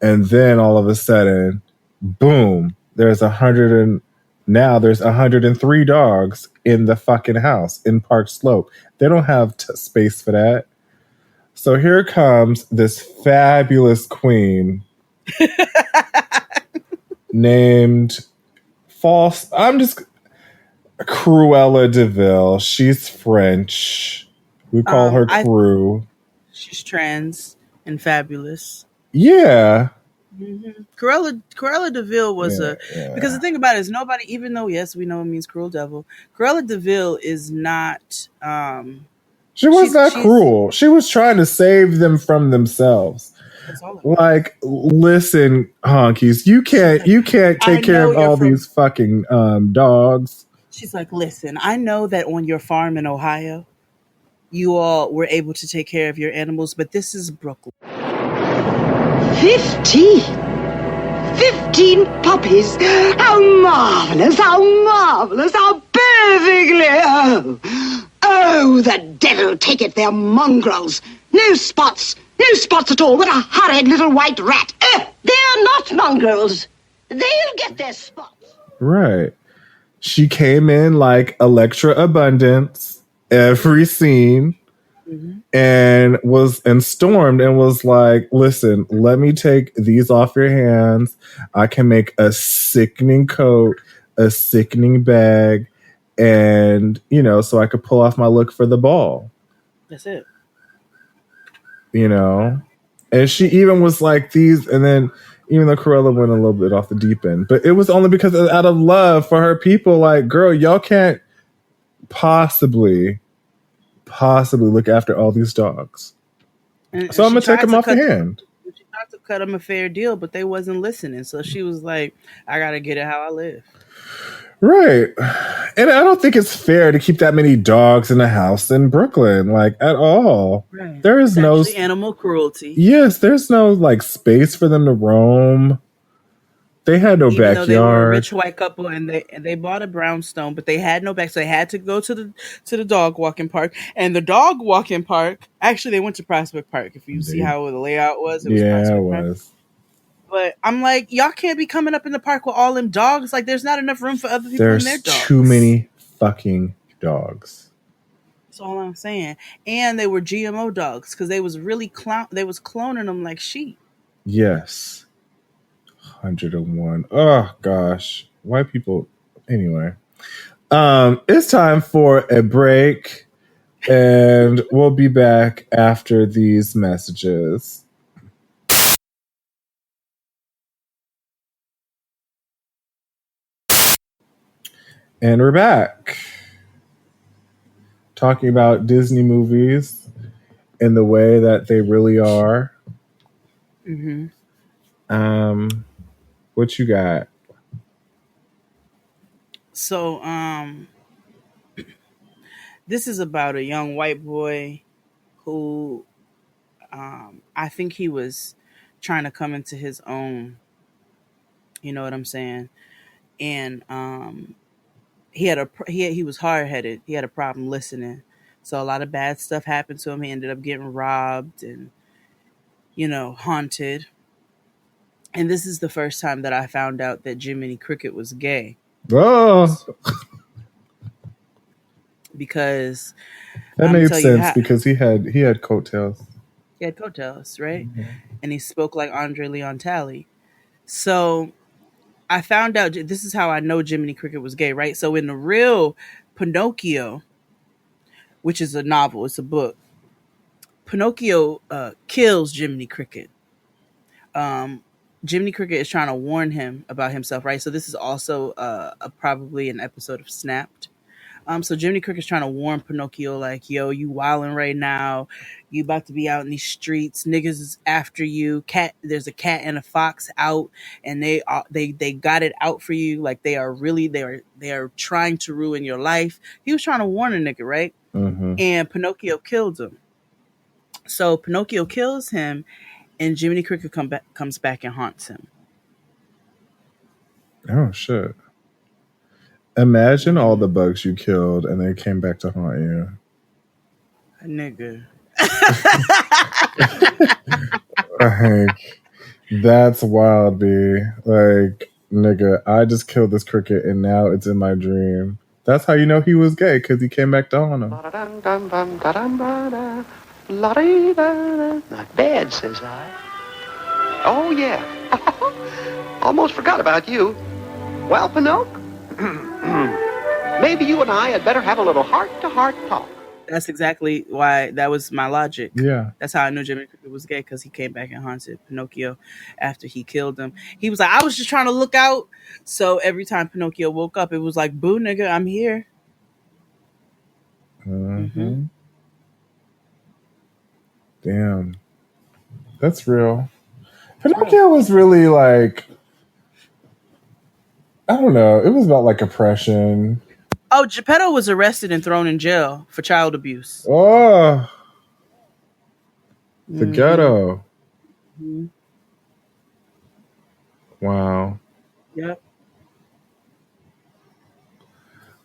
And then all of a sudden, boom, there's 103 dogs in the fucking house in Park Slope. They don't have space for that. So here comes this fabulous queen named False. I'm just Cruella DeVille. She's French. We call her Crew. She's trans and fabulous. Yeah. Mm-hmm. Cruella DeVille was because the thing about it is nobody, even though yes we know it means cruel devil, Cruella DeVille is not. She was not cruel. She was trying to save them from themselves. Like, listen, honkies, you can't take care of all these fucking dogs. She's like, listen, I know that on your farm in Ohio, you all were able to take care of your animals, but this is Brooklyn. 15 puppies. How marvelous, how marvelous, how perfectly. Oh, the devil take it, they're mongrels. No spots at all. What a horrid little white rat. They're not mongrels. They'll get their spots. Right. She came in like Electra Abundance every scene. Mm-hmm. and stormed and was like, listen, let me take these off your hands. I can make a sickening coat, a sickening bag, and, so I could pull off my look for the ball. That's it. And she even was like these, and then even though Cruella went a little bit off the deep end, but it was only because out of love for her people, like, girl, y'all can't possibly look after all these dogs. So I'm gonna take them off the hand. She tried to cut them a fair deal, but they wasn't listening. So she was like, I gotta get it how I live. Right. And I don't think it's fair to keep that many dogs in a house in Brooklyn, like, at all. Right. There is no animal cruelty. Yes, there's no like space for them to roam. They had no backyard. Though they were a rich white couple, and they bought a brownstone, but they had no back, so they had to go to the dog walking park. And the dog walking park, actually, they went to Prospect Park. If you see how the layout was, it was Prospect Park. But I'm like, y'all can't be coming up in the park with all them dogs. Like, there's not enough room for other people in their dogs. There's too many fucking dogs. That's all I'm saying. And they were GMO dogs because they was really they was cloning them like sheep. Yes. 101. Oh gosh, white people. Anyway, it's time for a break, and we'll be back after these messages. And we're back talking about Disney movies in the way that they really are. Mm-hmm. What you got? So, this is about a young white boy who, I think he was trying to come into his own. You know what I'm saying? And he was hard headed. He had a problem listening, so a lot of bad stuff happened to him. He ended up getting robbed and, haunted. And this is the first time that I found out that Jiminy Cricket was gay. Oh, because that made sense because he had coattails. He had coattails, right? Mm-hmm. And he spoke like Andre Leon Talley. So I found out, this is how I know Jiminy Cricket was gay, right? So in the real Pinocchio, which is a novel, it's a book, Pinocchio kills Jiminy Cricket. Jiminy Cricket is trying to warn him about himself, right? So this is also probably an episode of Snapped. So Jiminy Cricket's trying to warn Pinocchio, like, yo, you wilding right now. You about to be out in these streets. Niggas is after you. There's a cat and a fox out, and they got it out for you. Like, they are trying to ruin your life. He was trying to warn a nigga, right? Mm-hmm. And Pinocchio killed him. So Pinocchio kills him, and Jiminy Cricket comes back and haunts him. Oh, shit. Imagine all the bugs you killed and they came back to haunt you. Nigga. Like, that's wild, B. Like, nigga, I just killed this cricket and now it's in my dream. That's how you know he was gay, because he came back to haunt him. Not bad, says I. Oh, yeah. Almost forgot about you. Well, Pinocchio, maybe you and I had better have a little heart-to-heart talk. That's exactly why that was my logic. Yeah. That's how I knew Jimmy Cricket was gay, because he came back and haunted Pinocchio after he killed him. He was like, I was just trying to look out. So every time Pinocchio woke up, it was like, boo, nigga, I'm here. Mm-hmm. Damn. That's real. Pinocchio was really like, I don't know. It was about like oppression. Oh, Geppetto was arrested and thrown in jail for child abuse. Oh, the ghetto. Mm-hmm. Wow. Yep.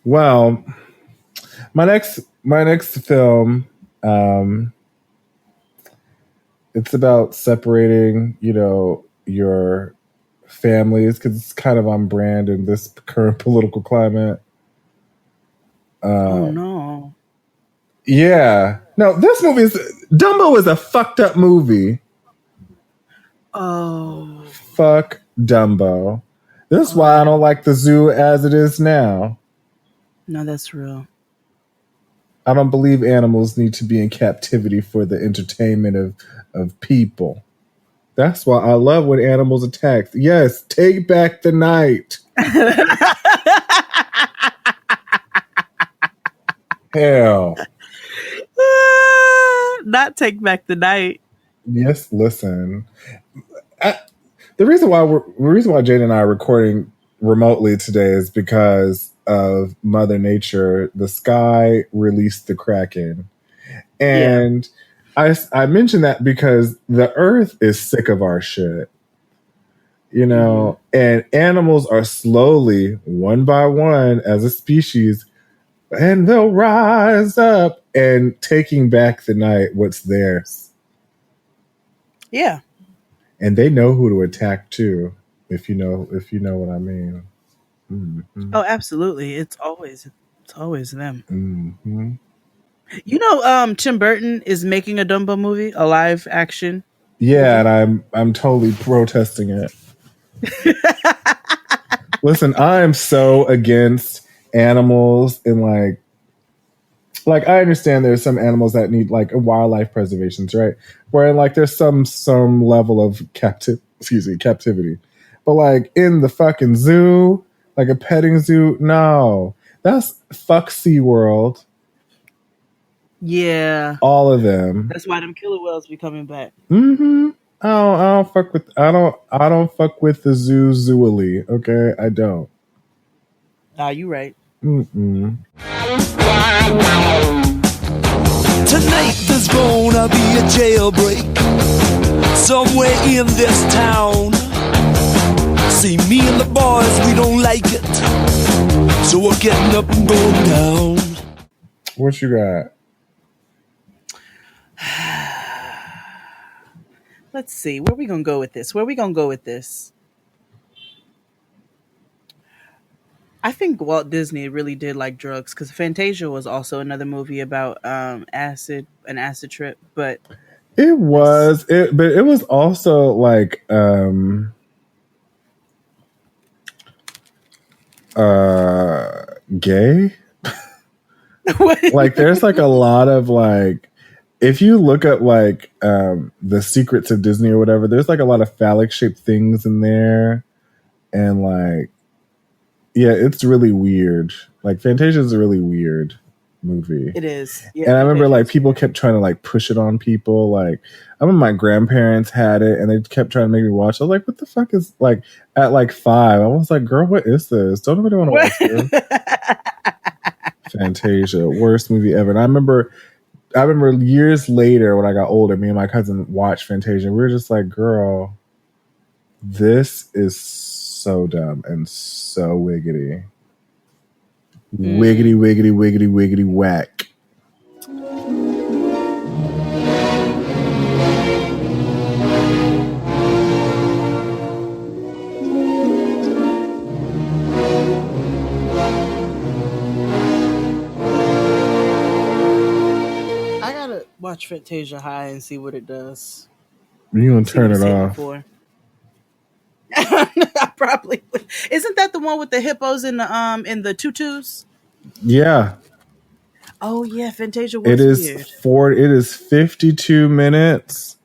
Well, my next film, it's about separating, your families, because it's kind of on brand in this current political climate. Oh no. Yeah. No, this movie Dumbo is a fucked up movie. Oh. Fuck Dumbo. This is why I don't like the zoo as it is now. No, that's real. I don't believe animals need to be in captivity for the entertainment of people. That's why I love when animals attack. Yes, take back the night. Hell. Not take back the night. Yes, listen. The reason why Jane and I are recording remotely today is because of Mother Nature. The sky released the Kraken. And I mention that because the earth is sick of our shit. And animals are slowly, one by one, as a species, and they'll rise up and taking back the night, what's theirs. Yeah. And they know who to attack too, if you know what I mean. Mm-hmm. Oh, absolutely. It's always them. Mm-hmm. Tim Burton is making a Dumbo movie, a live action. Yeah, and I'm totally protesting it. Listen, I am so against animals and like I understand there's some animals that need like wildlife preservations, right? Where like there's some level of captivity. But like in the fucking zoo, like a petting zoo, no. That's fuck SeaWorld. Yeah. All of them. That's why them killer whales be coming back. Mm-hmm. I don't fuck with the zooly, okay? I don't. You right. Mm-mm. Tonight there's gonna be a jailbreak somewhere in this town. See, me and the boys, we don't like it, so we're getting up and going down. What you got? Let's see. Where we gonna go with this? I think Walt Disney really did like drugs, because Fantasia was also another movie about an acid trip, but it was also like gay. Like there's like a lot of like, if you look at like the Secrets of Disney or whatever, there's like a lot of phallic shaped things in there, and like, yeah, it's really weird. Like Fantasia is a really weird movie. It is. Yeah, and I remember like people kept trying to like push it on people. Like I remember my grandparents had it and they kept trying to make me watch. I was like, what the fuck is like at like 5? I was like, girl, what is this? Don't nobody want to watch this. Fantasia, worst movie ever. And I remember years later when I got older, me and my cousin watched Fantasia. We were just like, girl, this is so dumb and so wiggity. Wiggity, wiggity, wiggity, wiggity, whack. watch Fantasia High and see what it does. You gonna See what turn it's it hitting off? for. I probably would. Isn't that the one with the hippos in the tutus? Yeah. Oh yeah, Fantasia It was is weird. It is 52 minutes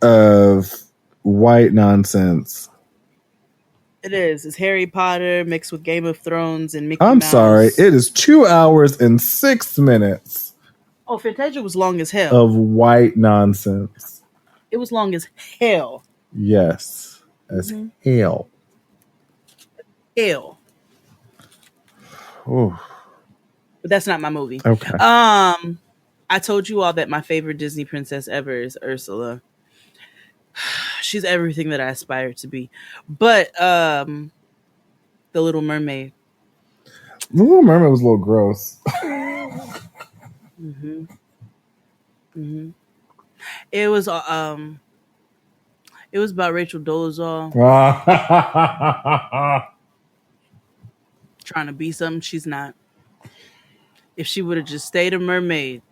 of white nonsense. It is. It's Harry Potter mixed with Game of Thrones and Mickey I'm Mouse. sorry. It is 2 hours and 6 minutes Oh, Fantasia was long as hell. of white nonsense. It was long as hell. Yes. As hell. Hell. Ooh. But that's not my movie. Okay. I told you all that my favorite Disney princess ever is Ursula. She's everything that I aspire to be. But The Little Mermaid. The Little Mermaid was a little gross. It was about Rachel Dolezal trying to be something she's not. If she would have just stayed a mermaid,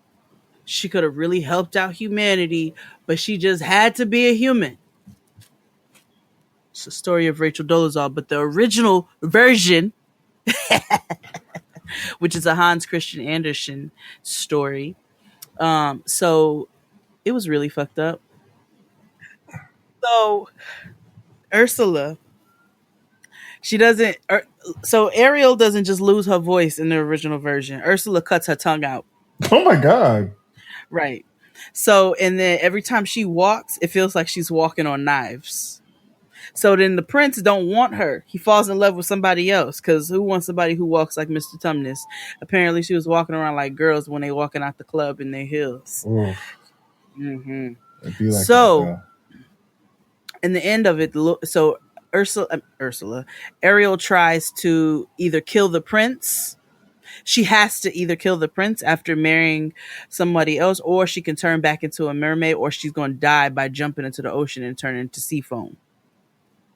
she could have really helped out humanity, but she just had to be a human. It's the story of Rachel Dolezal, but the original version, which is a Hans Christian Andersen story. So it was really fucked up. So Ursula, she doesn't. So Ariel doesn't just lose her voice in the original version. Ursula cuts her tongue out. Oh my God. Right. So, and then every time she walks, it feels like she's walking on knives. So then the prince don't want her. He falls in love with somebody else because who wants somebody who walks like Mr. Tumnus? Apparently, she was walking around like girls when they walking out the club in their heels. Mm-hmm. It'd be like So, in the end of it, so Ursula, Ariel tries to either kill the prince. She has to either kill the prince after marrying somebody else, or she can turn back into a mermaid, or she's going to die by jumping into the ocean and turn into sea foam.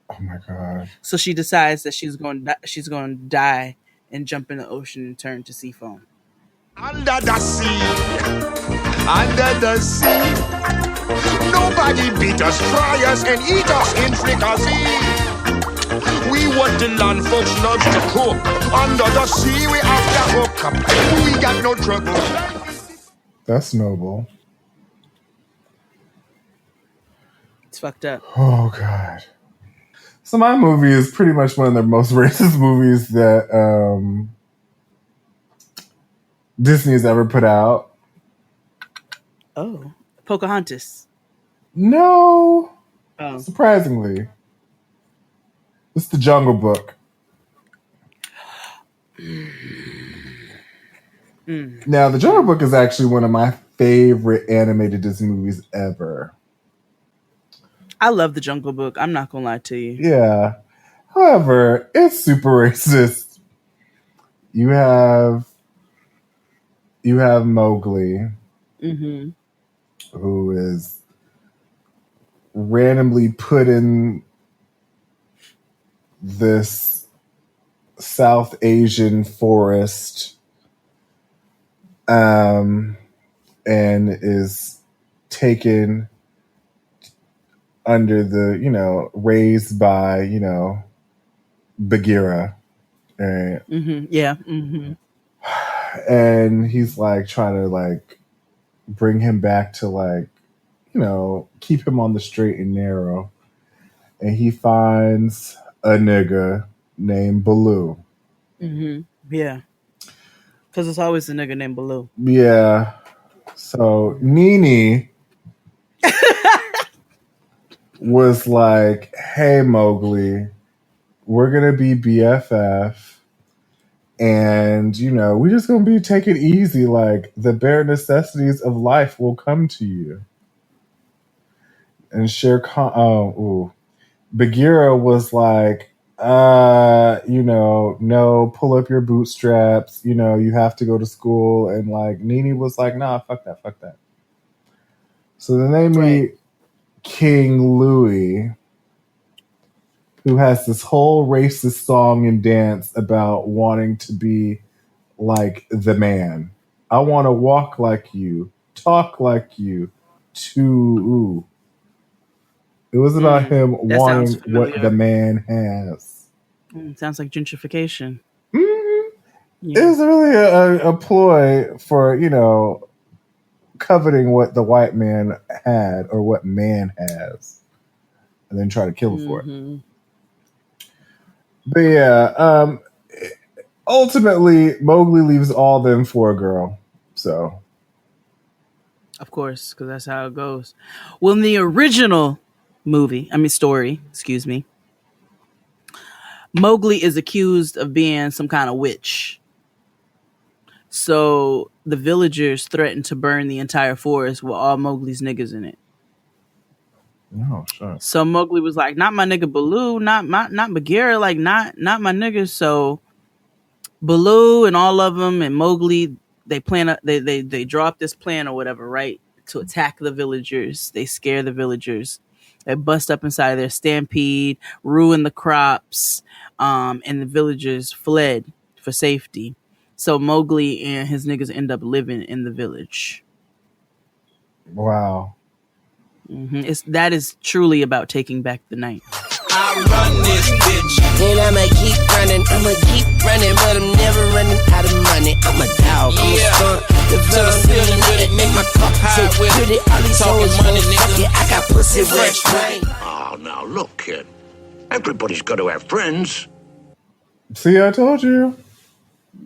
Oh my God. So she decides that she's going to die and jump in the ocean and turn to sea foam. Under the sea, nobody beat us, fry us, and eat us in fricassee. We want the land folks loves to cook. Under the sea, we have to hook up. We got no trouble. That's noble. It's fucked up. Oh God. So my movie is pretty much one of the most racist movies that Disney has ever put out. Oh, Pocahontas. No. Oh. Surprisingly. It's The Jungle Book. Now, The Jungle Book is actually one of my favorite animated Disney movies ever. I love The Jungle Book. I'm not going to lie to you. Yeah. However, it's super racist. You have Mowgli, who is randomly put in this South Asian forest, and is taken under the, raised by, Bagheera. And, Yeah. and he's like trying to like bring him back to like, keep him on the straight and narrow. And he finds a nigga named Baloo. Yeah. Because it's always a nigga named Baloo. Yeah. So Nini was like, hey, Mowgli, we're going to be BFF. And, we're just going to be taking it easy. Like, the bare necessities of life will come to you. And Bagheera was like, no, pull up your bootstraps. You have to go to school. And, like, Nini was like, nah, fuck that. So then they meet King Louis, who has this whole racist song and dance about wanting to be like the man. I want to walk like you, talk like you too. It was about him That sounds wanting what the familiar. man has. Sounds like gentrification. It was really a ploy for, coveting what the white man had or what man has, and then try to kill him for it. But yeah, ultimately, Mowgli leaves all them for a girl. So, Of course, because that's how it goes. Well, in the original story, excuse me, Mowgli is accused of being some kind of witch. So the villagers threatened to burn the entire forest with all Mowgli's niggas in it. oh shit. So Mowgli was like, "Not my nigga Baloo, not Bagheera, like not my niggas." So Baloo and all of them and Mowgli, they draw up this plan or whatever, right, to attack the villagers. They scare the villagers. They bust up inside of their stampede, ruin the crops, and the villagers fled for safety. So Mowgli and his niggas end up living in the village. Wow. That is truly about taking back the night. I run this bitch, and I'ma keep running, but I'm never running out of money. I'm a dog, I'm a skunk, develop ceiling with it, make my cup high with it. All these hoes money, nigga, I got pussy fresh brain. Oh, now look, kid, everybody's got to have friends. See, I told you.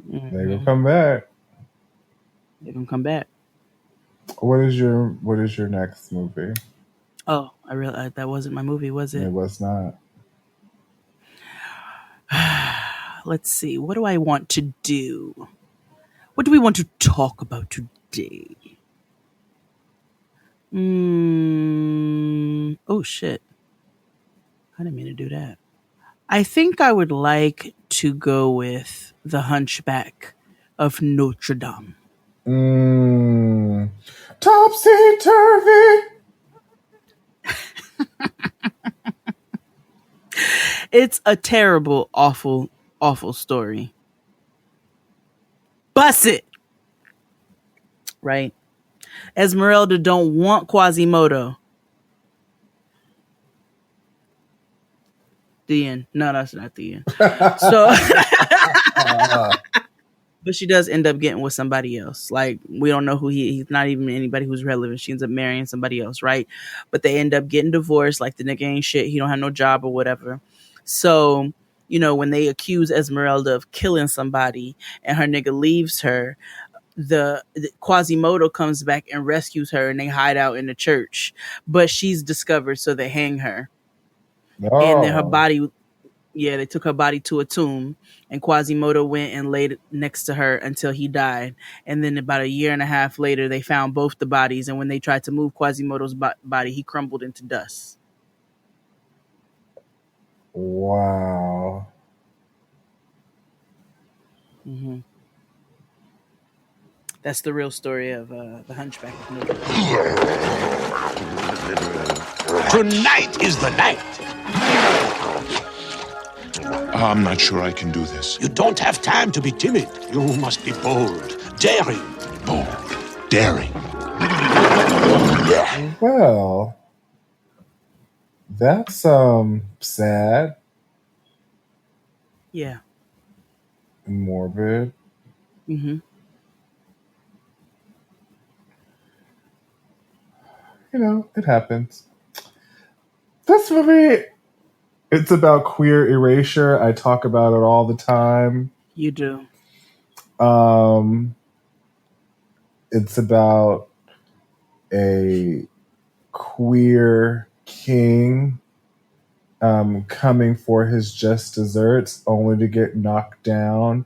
They gonna come back. They're gonna come back. What is your next movie? Oh, I realized that wasn't my movie, was it? It was not. Let's see. What do I want to do? What do we want to talk about today? Oh, shit. I didn't mean to do that. I think I would like to go with The Hunchback of Notre Dame. Topsy-turvy. It's a terrible, awful, awful story. Bust it! Right? Esmeralda don't want Quasimodo. The end. No, that's not the end. So, but she does end up getting with somebody else. Like, we don't know who he's not even anybody who's relevant. She ends up marrying somebody else, right? But they end up getting divorced. Like, the nigga ain't shit. He don't have no job or whatever. So, when they accuse Esmeralda of killing somebody and her nigga leaves her, the Quasimodo comes back and rescues her, and they hide out in the church. But she's discovered, so they hang her. And then her body, they took her body to a tomb, and Quasimodo went and laid next to her until he died. And then about a year and a half later, they found both the bodies. And when they tried to move Quasimodo's body, he crumbled into dust. Wow. That's the real story of the Hunchback of Notre Dame. Tonight is the night. I'm not sure I can do this. You don't have time to be timid. You must be bold, daring. Bold, daring. Well, that's sad. Yeah. Morbid. It happens. This movie, it's about queer erasure. I talk about it all the time. You do. It's about a queer king coming for his just desserts only to get knocked down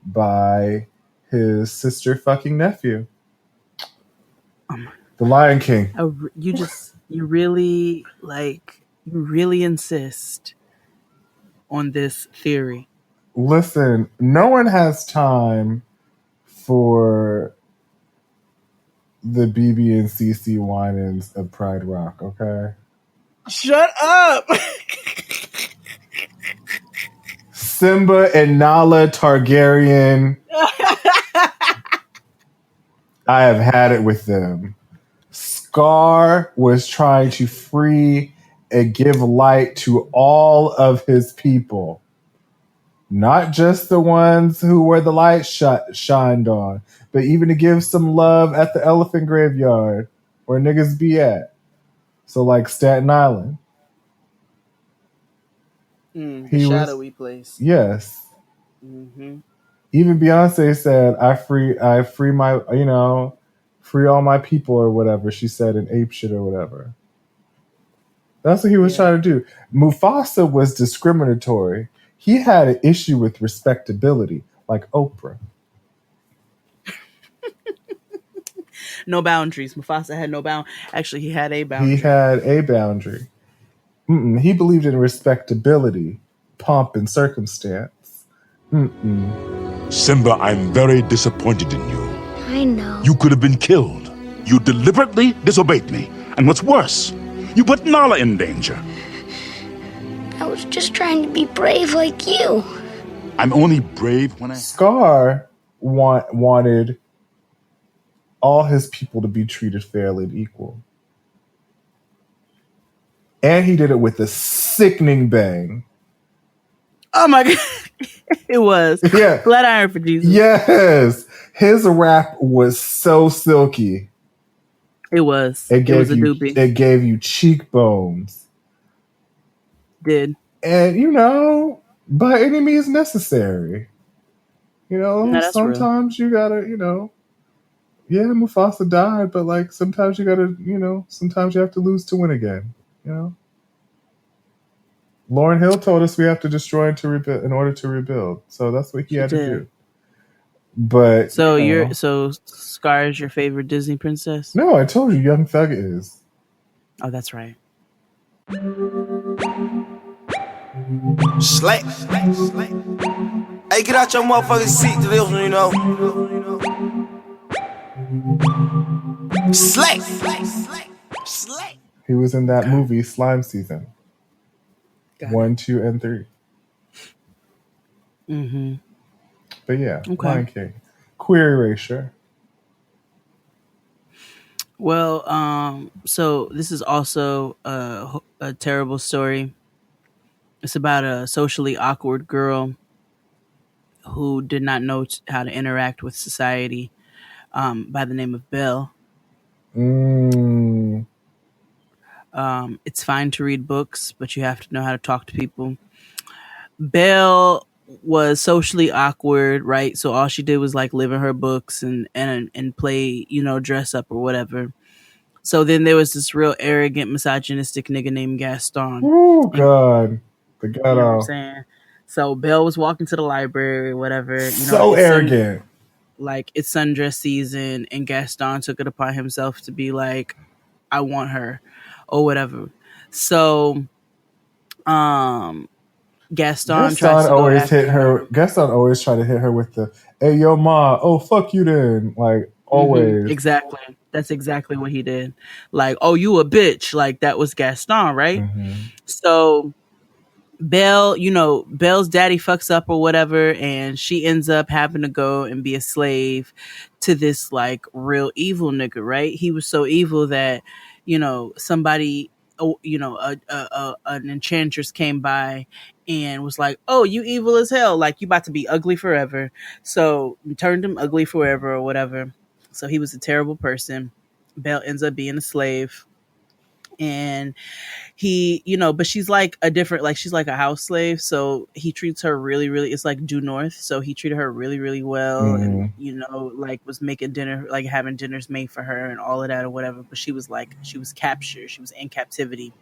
by his sister fucking nephew. The Lion King. You really insist on this theory. Listen, no one has time for the BB and CC Winans of Pride Rock, okay? Shut up! Simba and Nala Targaryen. I have had it with them. Scar was trying to free and give light to all of his people, not just the ones who were the light shined on, but even to give some love at the elephant graveyard where niggas be at. So, like Staten Island. The He was, shadowy place. yes. Mm-hmm. Even Beyonce said, I free my, free all my people or whatever. She said in ape shit or whatever. That's what he was trying to do. Mufasa was discriminatory. He had an issue with respectability, like Oprah. No boundaries. Mufasa had no bound. Actually, he had a boundary. He had a boundary. He believed in respectability, pomp, and circumstance. Simba, I'm very disappointed in you. I know. You could have been killed. You deliberately disobeyed me. And what's worse, you put Nala in danger. I was just trying to be brave like you. I'm only brave when I... Scar wanted all his people to be treated fairly and equal. And he did it with a sickening bang. Oh my God. It was. Yeah. Flat iron for Jesus. Yes. His rap was so silky. It was. It was a doobie. It gave you cheekbones. Did. And, by any means necessary. That's sometimes you gotta, yeah, Mufasa died, but like sometimes you gotta, sometimes you have to lose to win again. Lauryn Hill told us we have to destroy to rebuild in order to rebuild. So that's what he had to do. But so Scar is your favorite Disney princess? No, I told you, Young Thug is. Oh, that's right. Slay. Hey, get out your motherfucking seat to this one, Slay. He was in that movie Slime Season. 1, 2, and 3. Mm-hmm. But yeah, Okay. Lion King. Queer erasure. Well, so this is also a terrible story. It's about a socially awkward girl who did not know how to interact with society by the name of Belle. It's fine to read books, but you have to know how to talk to people. Belle was socially awkward, right? So all she did was like live in her books and play, dress up or whatever. So then there was this real arrogant, misogynistic nigga named Gaston. Oh God, the ghetto. You know what I'm saying? So Belle was walking to the library, whatever. So arrogant. It's sundress season, and Gaston took it upon himself to be like, I want her, or whatever. So, Gaston tries to always hit her. Gaston always tried to hit her with the, "Hey, yo, ma, oh fuck you then," like always. Exactly. That's exactly what he did. Like, oh, you a bitch. Like that was Gaston, right? So Belle, Belle's daddy fucks up or whatever, and she ends up having to go and be a slave to this like real evil nigga, right? He was so evil that, somebody, an enchantress came by and was like, "Oh, you evil as hell! Like you about to be ugly forever." So turned him ugly forever or whatever. So he was a terrible person. Belle ends up being a slave. And he, but she's like a different, like she's like a house slave. So he treats her really, really, it's like due north. So he treated her really, really well. And, like was making dinner, like having dinners made for her and all of that or whatever. But she was captured. She was in captivity.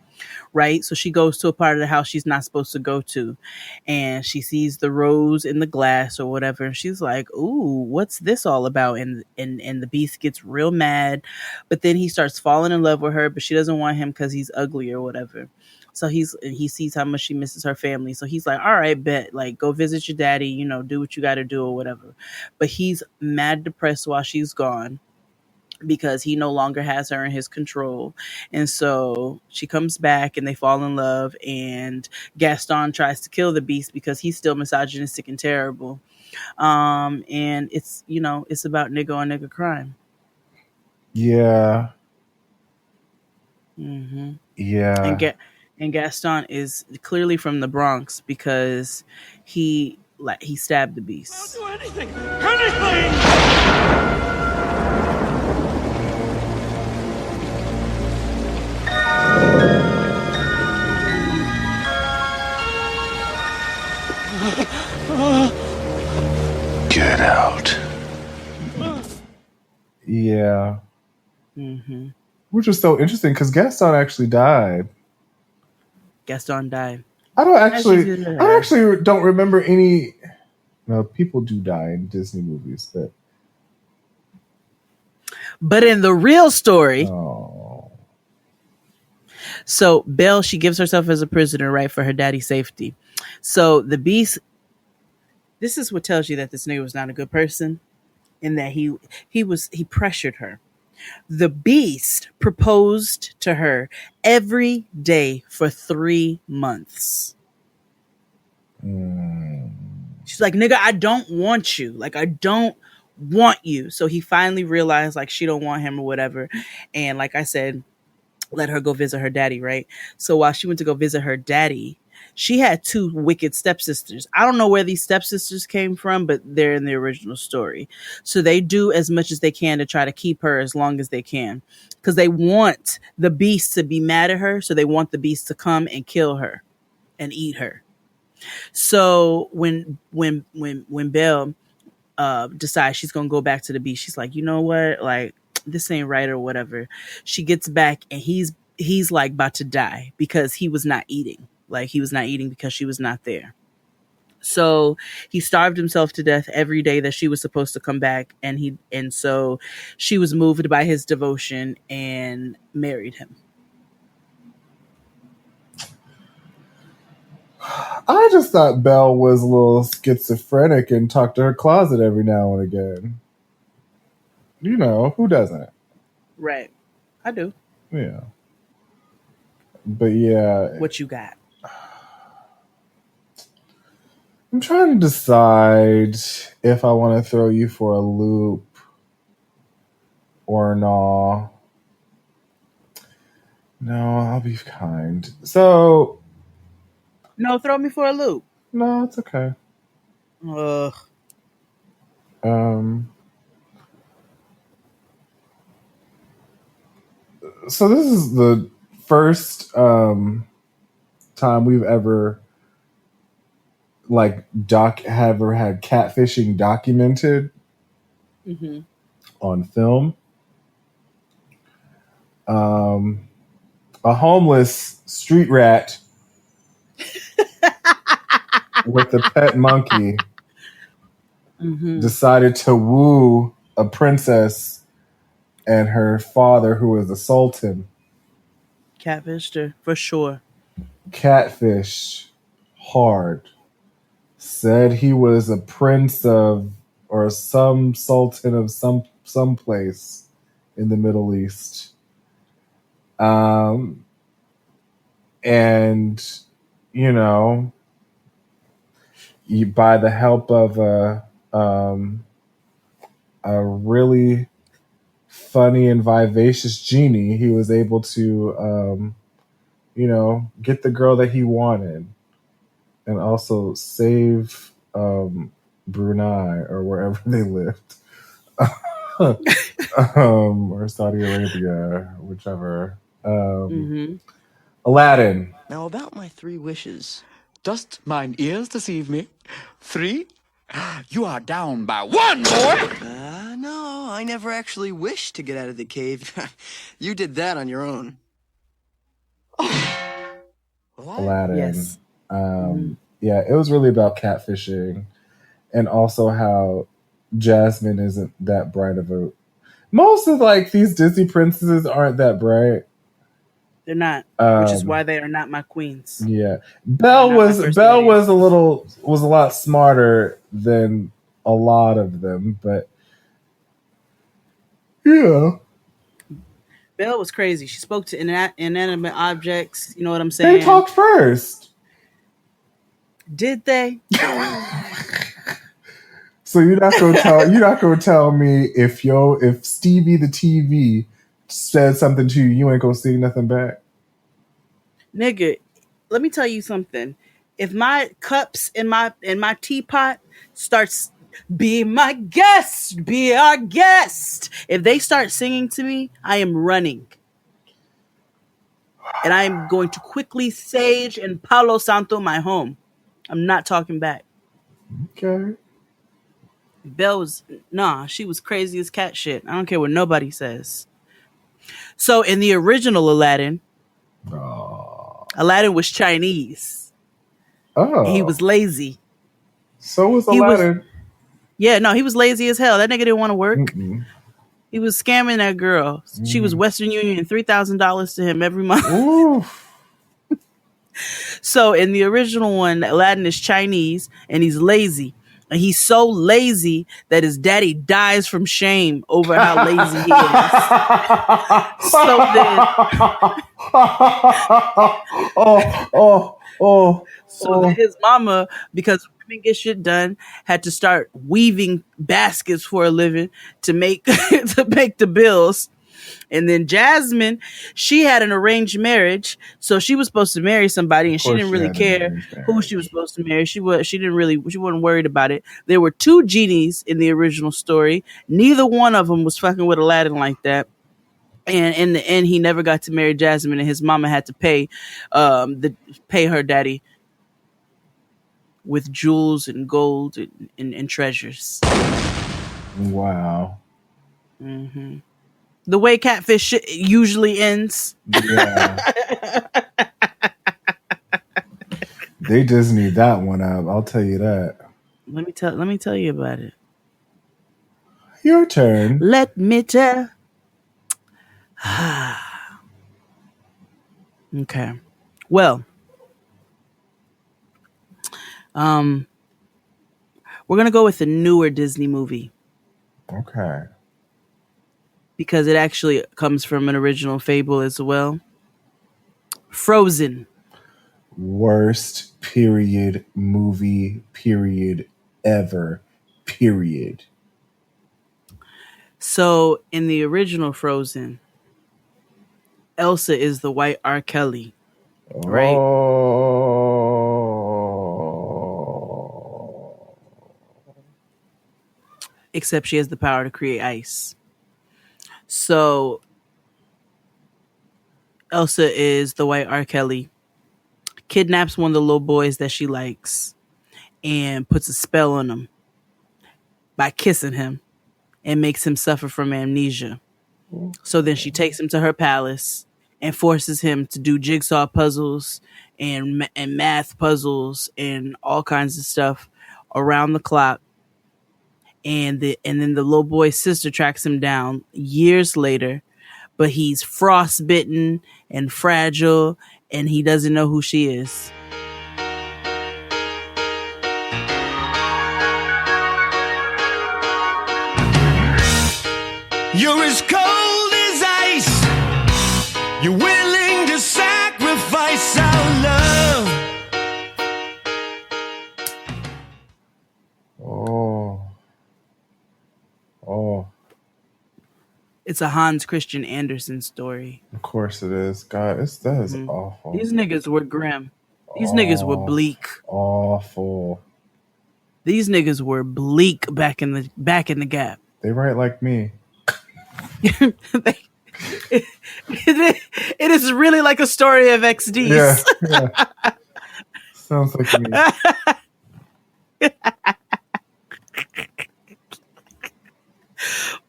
Right. So she goes to a part of the house she's not supposed to go to. And she sees the rose in the glass or whatever. And she's like, ooh, what's this all about? And the beast gets real mad. But then he starts falling in love with her, but she doesn't want him because he's ugly or whatever. So he sees how much she misses her family. So he's like, all right, bet, like go visit your daddy, do what you got to do or whatever. But he's mad depressed while she's gone, because he no longer has her in his control. And so she comes back and they fall in love, and Gaston tries to kill the beast because he's still misogynistic and terrible. And it's, it's about nigga on nigga crime. Yeah. Mm-hmm. And Yeah. Gaston is clearly from the Bronx because he stabbed the beast. Anything! Get out. Yeah. Mm-hmm. Which is so interesting because Gaston actually died. Gaston died. I don't As you actually. should I have. actually don't remember any. No, people do die in Disney movies, but But in the real story, oh, so Belle, she gives herself as a prisoner, right, for her daddy's safety. So the beast, this is what tells you that this nigga was not a good person, in that he pressured her. The beast proposed to her every day for 3 months. She's like, nigga, I don't want you. Like, I don't want you. So he finally realized like she don't want him or whatever. And like I said, let her go visit her daddy, right? So while she went to go visit her daddy, she had 2 wicked stepsisters. I don't know where these stepsisters came from, but they're in the original story. So they do as much as they can to try to keep her as long as they can, because they want the beast to be mad at her. So they want the beast to come and kill her and eat her. So when Belle decides she's gonna go back to the beach, she's like, you know what, like this ain't right or whatever. She gets back and he's like about to die because he was not eating. Like he was not eating because she was not there. So he starved himself to death every day that she was supposed to come back, and so she was moved by his devotion and married him. I just thought Belle was a little schizophrenic and talked to her closet every now and again. You know, who doesn't? Right. I do. Yeah. But yeah. What you got? I'm trying to decide if I want to throw you for a loop or no. No, I'll be kind. So. No, throw me for a loop. No, it's okay. Ugh. So this is the first time we've ever ever had catfishing documented on film. A homeless street rat with a pet monkey decided to woo a princess and her father, who was a sultan. Catfished her, for sure. Catfish hard. Said he was a prince of, or some sultan of some place in the Middle East. And you know, by the help of a really funny and vivacious genie, he was able to get the girl that he wanted, and also save Brunei or wherever they lived. Or Saudi Arabia, whichever. Aladdin. Now, about my 3 wishes. Just mine ears deceive me. 3? You are down by 1, boy! No, I never actually wished to get out of the cave. You did that on your own. Aladdin. Yes. Yeah, it was really about catfishing, and also how Jasmine isn't that bright of a. Most of these Disney princesses aren't that bright. They're not, which is why they are not my queens. Yeah, Belle was a lot smarter than a lot of them, but yeah, Belle was crazy. She spoke to inanimate objects. You know what I'm saying? They talked first. Did they? So you're not gonna tell me if Stevie the TV said something to you, you ain't gonna see nothing back. Nigga, let me tell you something. If my cups in my teapot starts be my guest, be our guest. If they start singing to me, I am running. And I am going to quickly sage and Palo Santo my home. I'm not talking back. Okay. Belle was she was crazy as cat shit. I don't care what nobody says. So in the original Aladdin, Aladdin was Chinese. Oh. He was lazy. So was Aladdin. He was lazy as hell. That nigga didn't want to work. Mm-mm. He was scamming that girl. She was Western Union, $3,000 to him every month. So in the original one, Aladdin is Chinese and he's lazy. And he's so lazy that his daddy dies from shame over how lazy he is. So then his mama, because women get shit done, had to start weaving baskets for a living to make the bills. And then Jasmine, she had an arranged marriage, so she was supposed to marry somebody, and she didn't really care who she was supposed to marry. She wasn't worried about it. There were two genies in the original story. Neither one of them was fucking with Aladdin like that. And in the end, he never got to marry Jasmine, and his mama had to pay her daddy with jewels and gold and treasures. Wow. Mm-hmm. The way catfish usually ends. Yeah. They just need that one up. I'll tell you that. Let me tell you about it. Your turn. Let me tell. Okay. Well, we're gonna go with a newer Disney movie. Okay. Because it actually comes from an original fable as well. Frozen. Worst movie ever. So in the original Frozen, Elsa is the white R. Kelly. Right? Except she has the power to create ice. So Elsa is the white R. Kelly, kidnaps one of the little boys that she likes and puts a spell on him by kissing him and makes him suffer from amnesia. So then she takes him to her palace and forces him to do jigsaw puzzles and math puzzles and all kinds of stuff around the clock. And then the little boy's sister tracks him down years later, but he's frostbitten and fragile, and he doesn't know who she is. You're as cold as ice. You're willing to sacrifice our love. Oh. It's a Hans Christian Andersen story. Of course it is. God, that is awful. These niggas were grim. These niggas were bleak. Awful. These niggas were bleak back in the gap. They write like me. It is really like a story of XDs. Yeah. Sounds like me.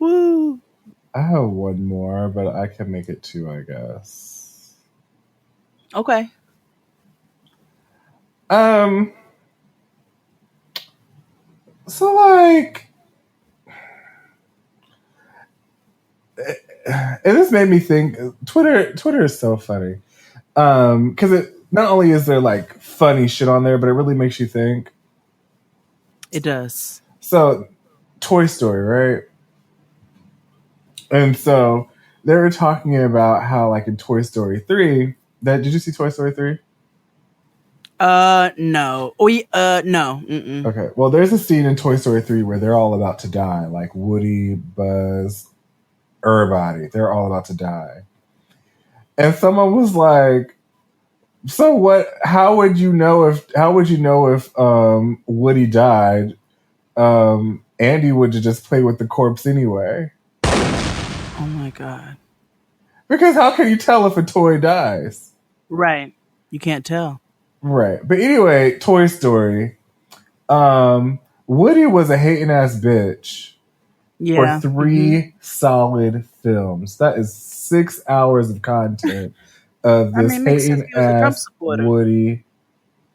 Woo. I have one more, but I can make it two, I guess. Okay. So like, and this made me think. Twitter is so funny, because it not only is there like funny shit on there, but it really makes you think. It does. So, Toy Story, right? And so they were talking about how, like in Toy Story 3, did you see Toy Story 3? No. No. Mm-mm. Okay. Well, there's a scene in Toy Story 3 where they're all about to die. Like Woody, Buzz, everybody. They're all about to die. And someone was like, so what, how would you know if Woody died? Andy would just play with the corpse anyway. Oh my God. Because how can you tell if a toy dies? Right. You can't tell. Right. But anyway, Toy Story. Woody was a hating ass bitch Yeah. for 3 solid films. That is 6 hours of content of I this mean, it makes sense. hating He was a Trump ass supporter. Woody.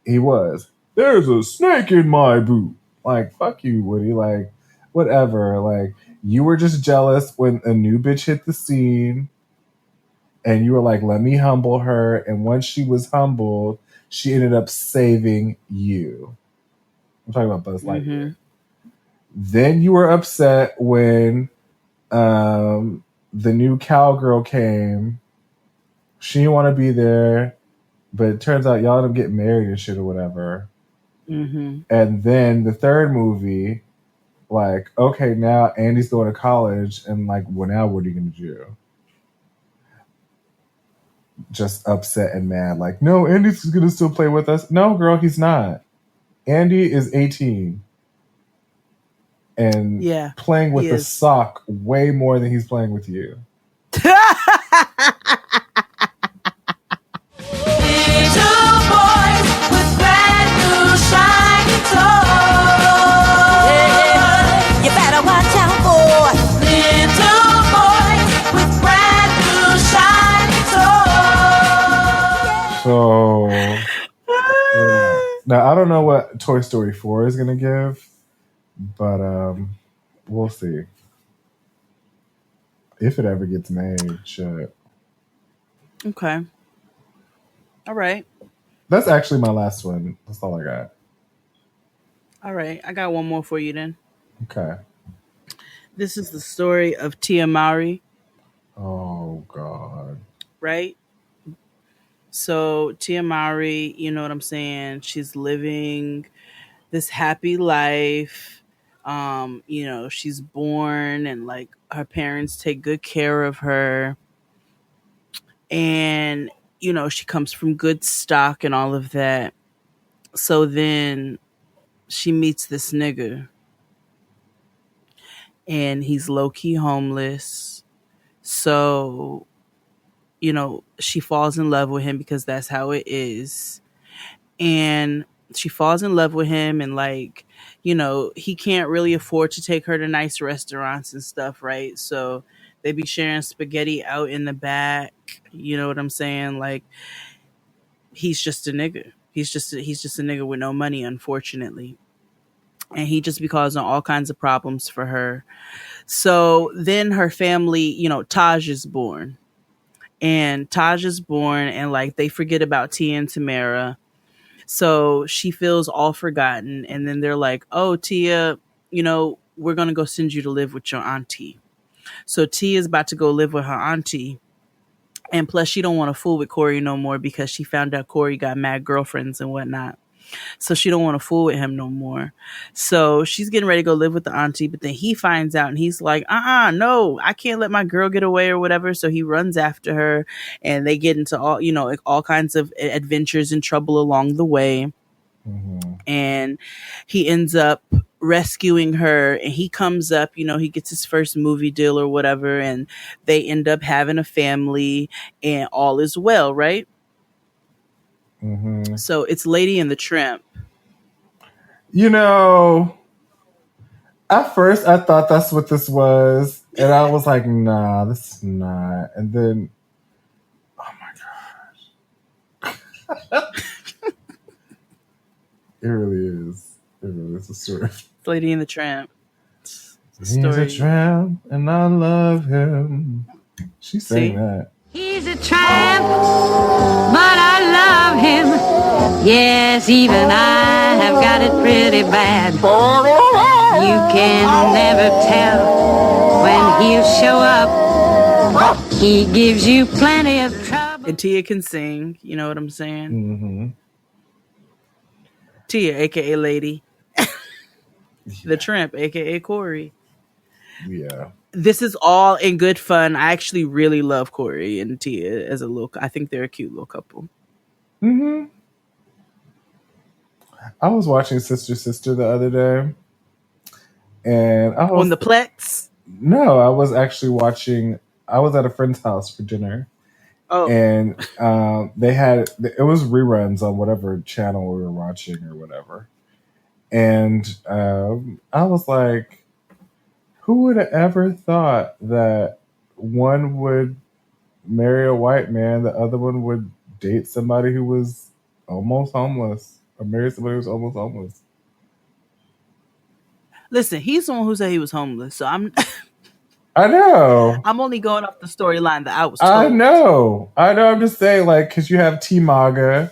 He was. There's a snake in my boot. Like, fuck you, Woody. Like, whatever. Like, you were just jealous when a new bitch hit the scene. And you were like, let me humble her. And once she was humbled, she ended up saving you. I'm talking about Buzz Lightyear. Mm-hmm. Then you were upset when the new cowgirl came. She didn't want to be there. But it turns out y'all didn't get married and shit or whatever. Mm-hmm. And then the third movie, like, okay, now Andy's going to college. And like, well, now what are you going to do? Just upset and mad. Like, no, Andy's going to still play with us. No, girl, he's not. Andy is 18 and playing with he the is. sock way more than he's playing with you. You better watch out for little boys with brand new shiny toys. So, yeah. Now, I don't know what Toy Story 4 is going to give, but we'll see. If it ever gets made, shit. Okay. All right. That's actually my last one. That's all I got. All right. I got one more for you then. Okay. This is the story of Tia Mowry. Oh, God. Right? So Tia Mowry, you know what I'm saying? She's living this happy life. She's born and like her parents take good care of her. And, she comes from good stock and all of that. So then she meets this nigga. And he's low-key homeless. So, she falls in love with him because that's how it is. And she falls in love with him and like, he can't really afford to take her to nice restaurants and stuff, right? So they be sharing spaghetti out in the back. You know what I'm saying? Like, he's just a nigga. He's just a nigga with no money, unfortunately. And he just be causing all kinds of problems for her. So then her family, Taj is born. And Taj is born and like they forget about Tia and Tamara. So she feels all forgotten. And then they're like, oh, Tia, we're going to go send you to live with your auntie. So Tia is about to go live with her auntie. And plus she don't want to fool with Corey no more because she found out Corey got mad girlfriends and whatnot. So she don't want to fool with him no more. So she's getting ready to go live with the auntie, but then he finds out and he's like, no, I can't let my girl get away or whatever. So he runs after her and they get into all kinds of adventures and trouble along the way. Mm-hmm. And he ends up rescuing her and he comes up, he gets his first movie deal or whatever. And they end up having a family and all is well, right? Mm-hmm. So it's Lady and the Tramp. At first I thought that's what this was. And I was like, nah, this is not. And then, oh my gosh. It really is. It really is a story. It's Lady and the Tramp. He's a tramp and I love him. She sang that. He's a tramp, but I love him. Yes, even I have got it pretty bad. You can never tell when he'll show up. He gives you plenty of trouble. And Tia can sing, you know what I'm saying? Mm-hmm. Tia, aka Lady. The Tramp, aka Corey. Yeah. This is all in good fun. I actually really love Corey and Tia as a little. I think they're a cute little couple. Hmm. I was watching Sister Sister the other day, and I On was the Plex. no, I was actually watching. I was at a friend's house for dinner, Oh, and they had it was reruns on whatever channel we were watching or whatever, and I was like, who would have ever thought that one would marry a white man, the other one would date somebody who was almost homeless, or marry somebody who was almost homeless. listen, he's the one who said he was homeless, so I'm I know. I'm only going off the storyline that I was I told. know. I know. I'm just saying, like, because you have T Maga,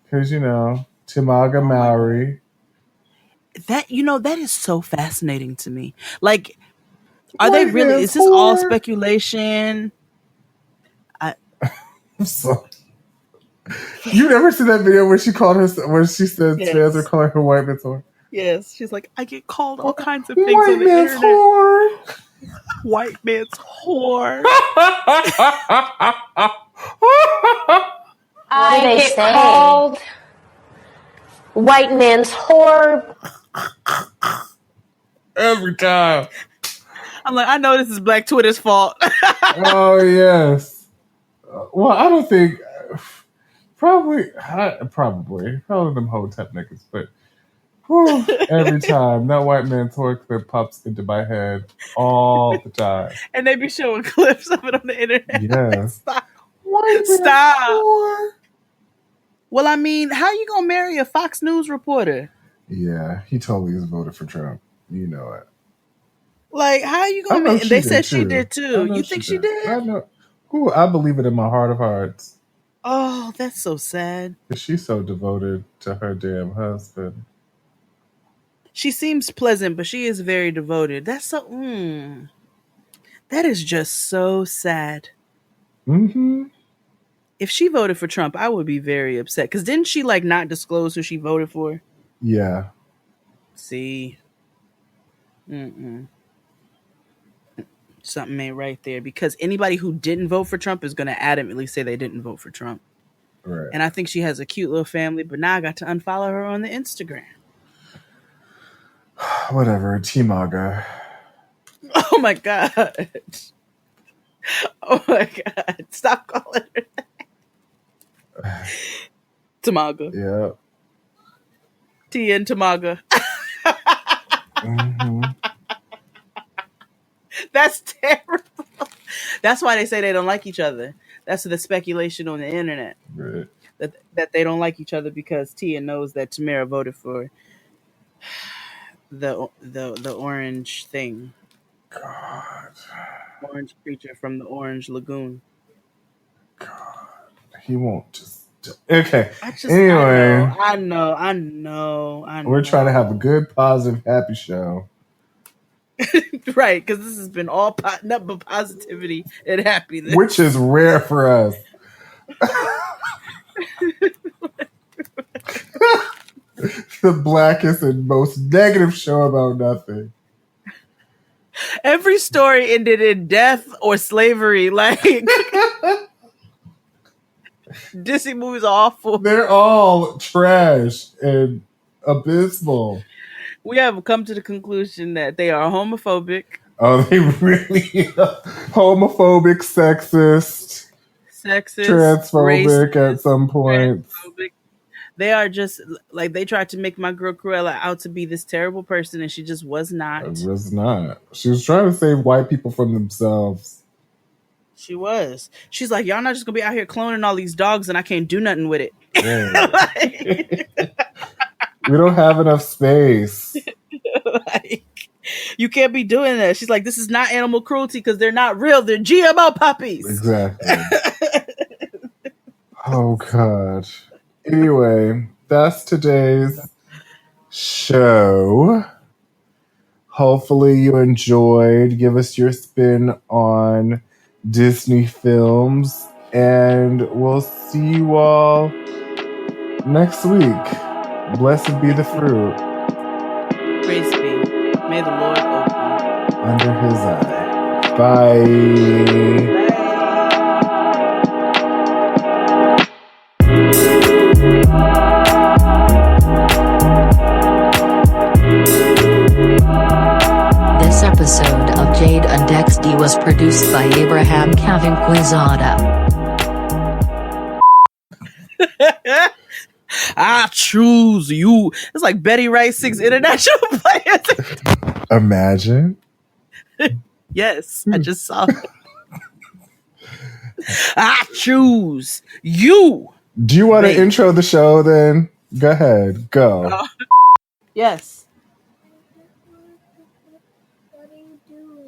because, Timaga Maori. That that is so fascinating to me. Like, are they White really? man's Is this all whore. speculation? I'm sorry. You never seen that video where she called her, where she said Yes. fans were calling her white man's whore? Yes, she's like, I get called all kinds of things White on the man's internet. whore. White man's whore. I get called white man's whore. Every time. I'm like, I know this is Black Twitter's fault. Oh, yes. Well, I don't think... Probably them Hotep niggas, but whew, every time that white man's whore clip pops into my head all the time. And they be showing clips of it on the internet. Yes. Stop. White Stop. man's whore. Well, I mean, how you gonna marry a Fox News reporter? Yeah, he totally is voted for Trump. You know it. Like, how you I gonna know marry? she They did, said she too. did I too. know You think she did? I know. Ooh, I believe it in my heart of hearts. Oh, that's so sad. Because she's so devoted to her damn husband. She seems pleasant, but she is very devoted. That's so. That is just so sad. Mm-hmm. If she voted for Trump, I would be very upset. Because didn't she like not disclose who she voted for? Yeah. See, something ain't right there. Because anybody who didn't vote for Trump is going to adamantly say they didn't vote for Trump. Right. And I think she has a cute little family, but now I got to unfollow her on the Instagram. Whatever. T-Maga. Oh my God. Oh my God. Stop calling her that. Tamaga. Yeah. Tia and Tamaga. Mm-hmm. That's terrible. That's why they say they don't like each other. That's the speculation on the internet. Right. That they don't like each other because Tia knows that Tamara voted for the orange thing. God. Orange creature from the Orange Lagoon. God. He won't just... Okay. Anyway. I know. We're trying to have a good, positive, happy show. Right, because this has been all nothing but positivity and happiness. Which is rare for us. The blackest and most negative show about nothing. Every story ended in death or slavery. Like, Disney movies are awful. They're all trash and abysmal. We have come to the conclusion that they are homophobic. Oh, they really are. Homophobic, sexist, transphobic racist, at some point. They are just like, they tried to make my girl Cruella out to be this terrible person, and she just was not. It was not. She was trying to save white people from themselves. She was. She's like, y'all not just gonna be out here cloning all these dogs, and I can't do nothing with it. Yeah. We don't have enough space. Like, you can't be doing that. She's like, this is not animal cruelty because they're not real. They're GMO puppies. Exactly. Oh, God. Anyway, that's today's show. Hopefully you enjoyed. Give us your spin on Disney films. And we'll see you all next week. Blessed be the fruit Praise be. May the Lord open under his eye. Bye. This episode of Jade and Nigsney was produced by Abraham Kavinquizada. I choose you. It's like Betty Wright sings international players. Imagine. Yes, I just saw it. I choose you. Do you want to intro the show then? Go ahead. Go. Yes.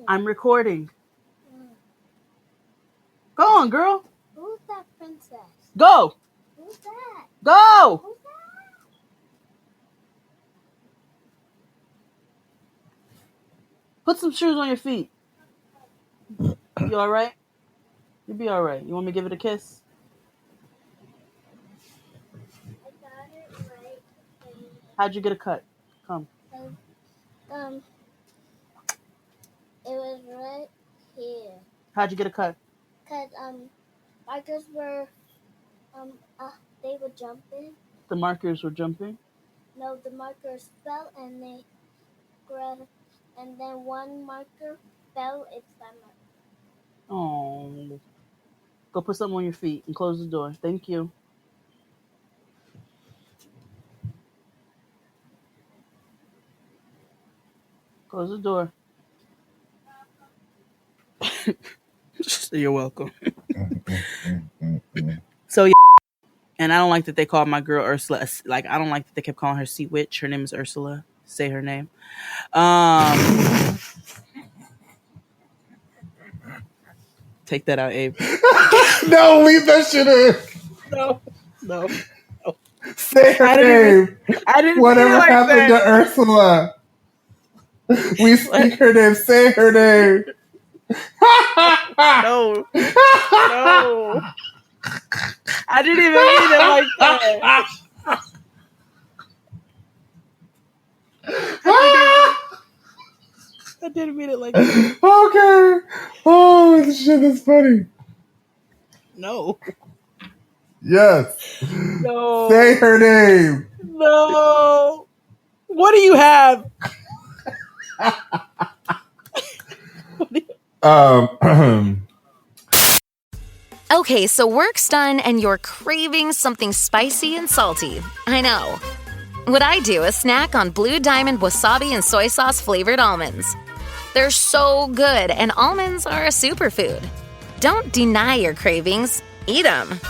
I'm recording. Go on, girl. Who's that princess? Go. Who's that? Go. Who's that? Put some shoes on your feet. You all right? You'll be all right. You want me to give it a kiss? I got it right. How'd you get a cut? Come. It was right here. How'd you get a cut? Cause markers were they were jumping. The markers were jumping. No, the markers fell and they grabbed, and then one marker fell. It's that marker. Oh. Go put something on your feet and close the door. Thank you. Close the door. You're welcome. So yeah, and I don't like that they called my girl Ursula. Like, I don't like that they kept calling her Sea Witch. Her name is Ursula. Say her name. Take that out, Abe. No, leave that shit in. No. Say her name. I didn't. Whatever like happened that. to Ursula? We speak her name. Say her name. No. I didn't even mean it like that. I didn't mean it like that. Okay. Oh, this shit is funny. No. Yes. No. Say her name. No. What do you have? Okay, so work's done and you're craving something spicy and salty. I know. What I do is snack on Blue Diamond wasabi and soy sauce flavored almonds. They're so good, and almonds are a superfood. Don't deny your cravings. Eat them.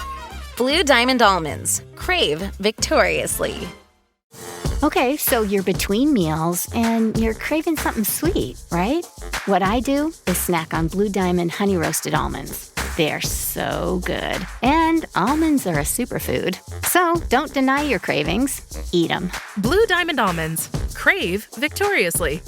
Blue Diamond almonds. Crave victoriously. Okay, so you're between meals and you're craving something sweet, right? What I do is snack on Blue Diamond honey roasted almonds. They're so good. And almonds are a superfood. So don't deny your cravings. Eat them. Blue Diamond almonds. Crave victoriously.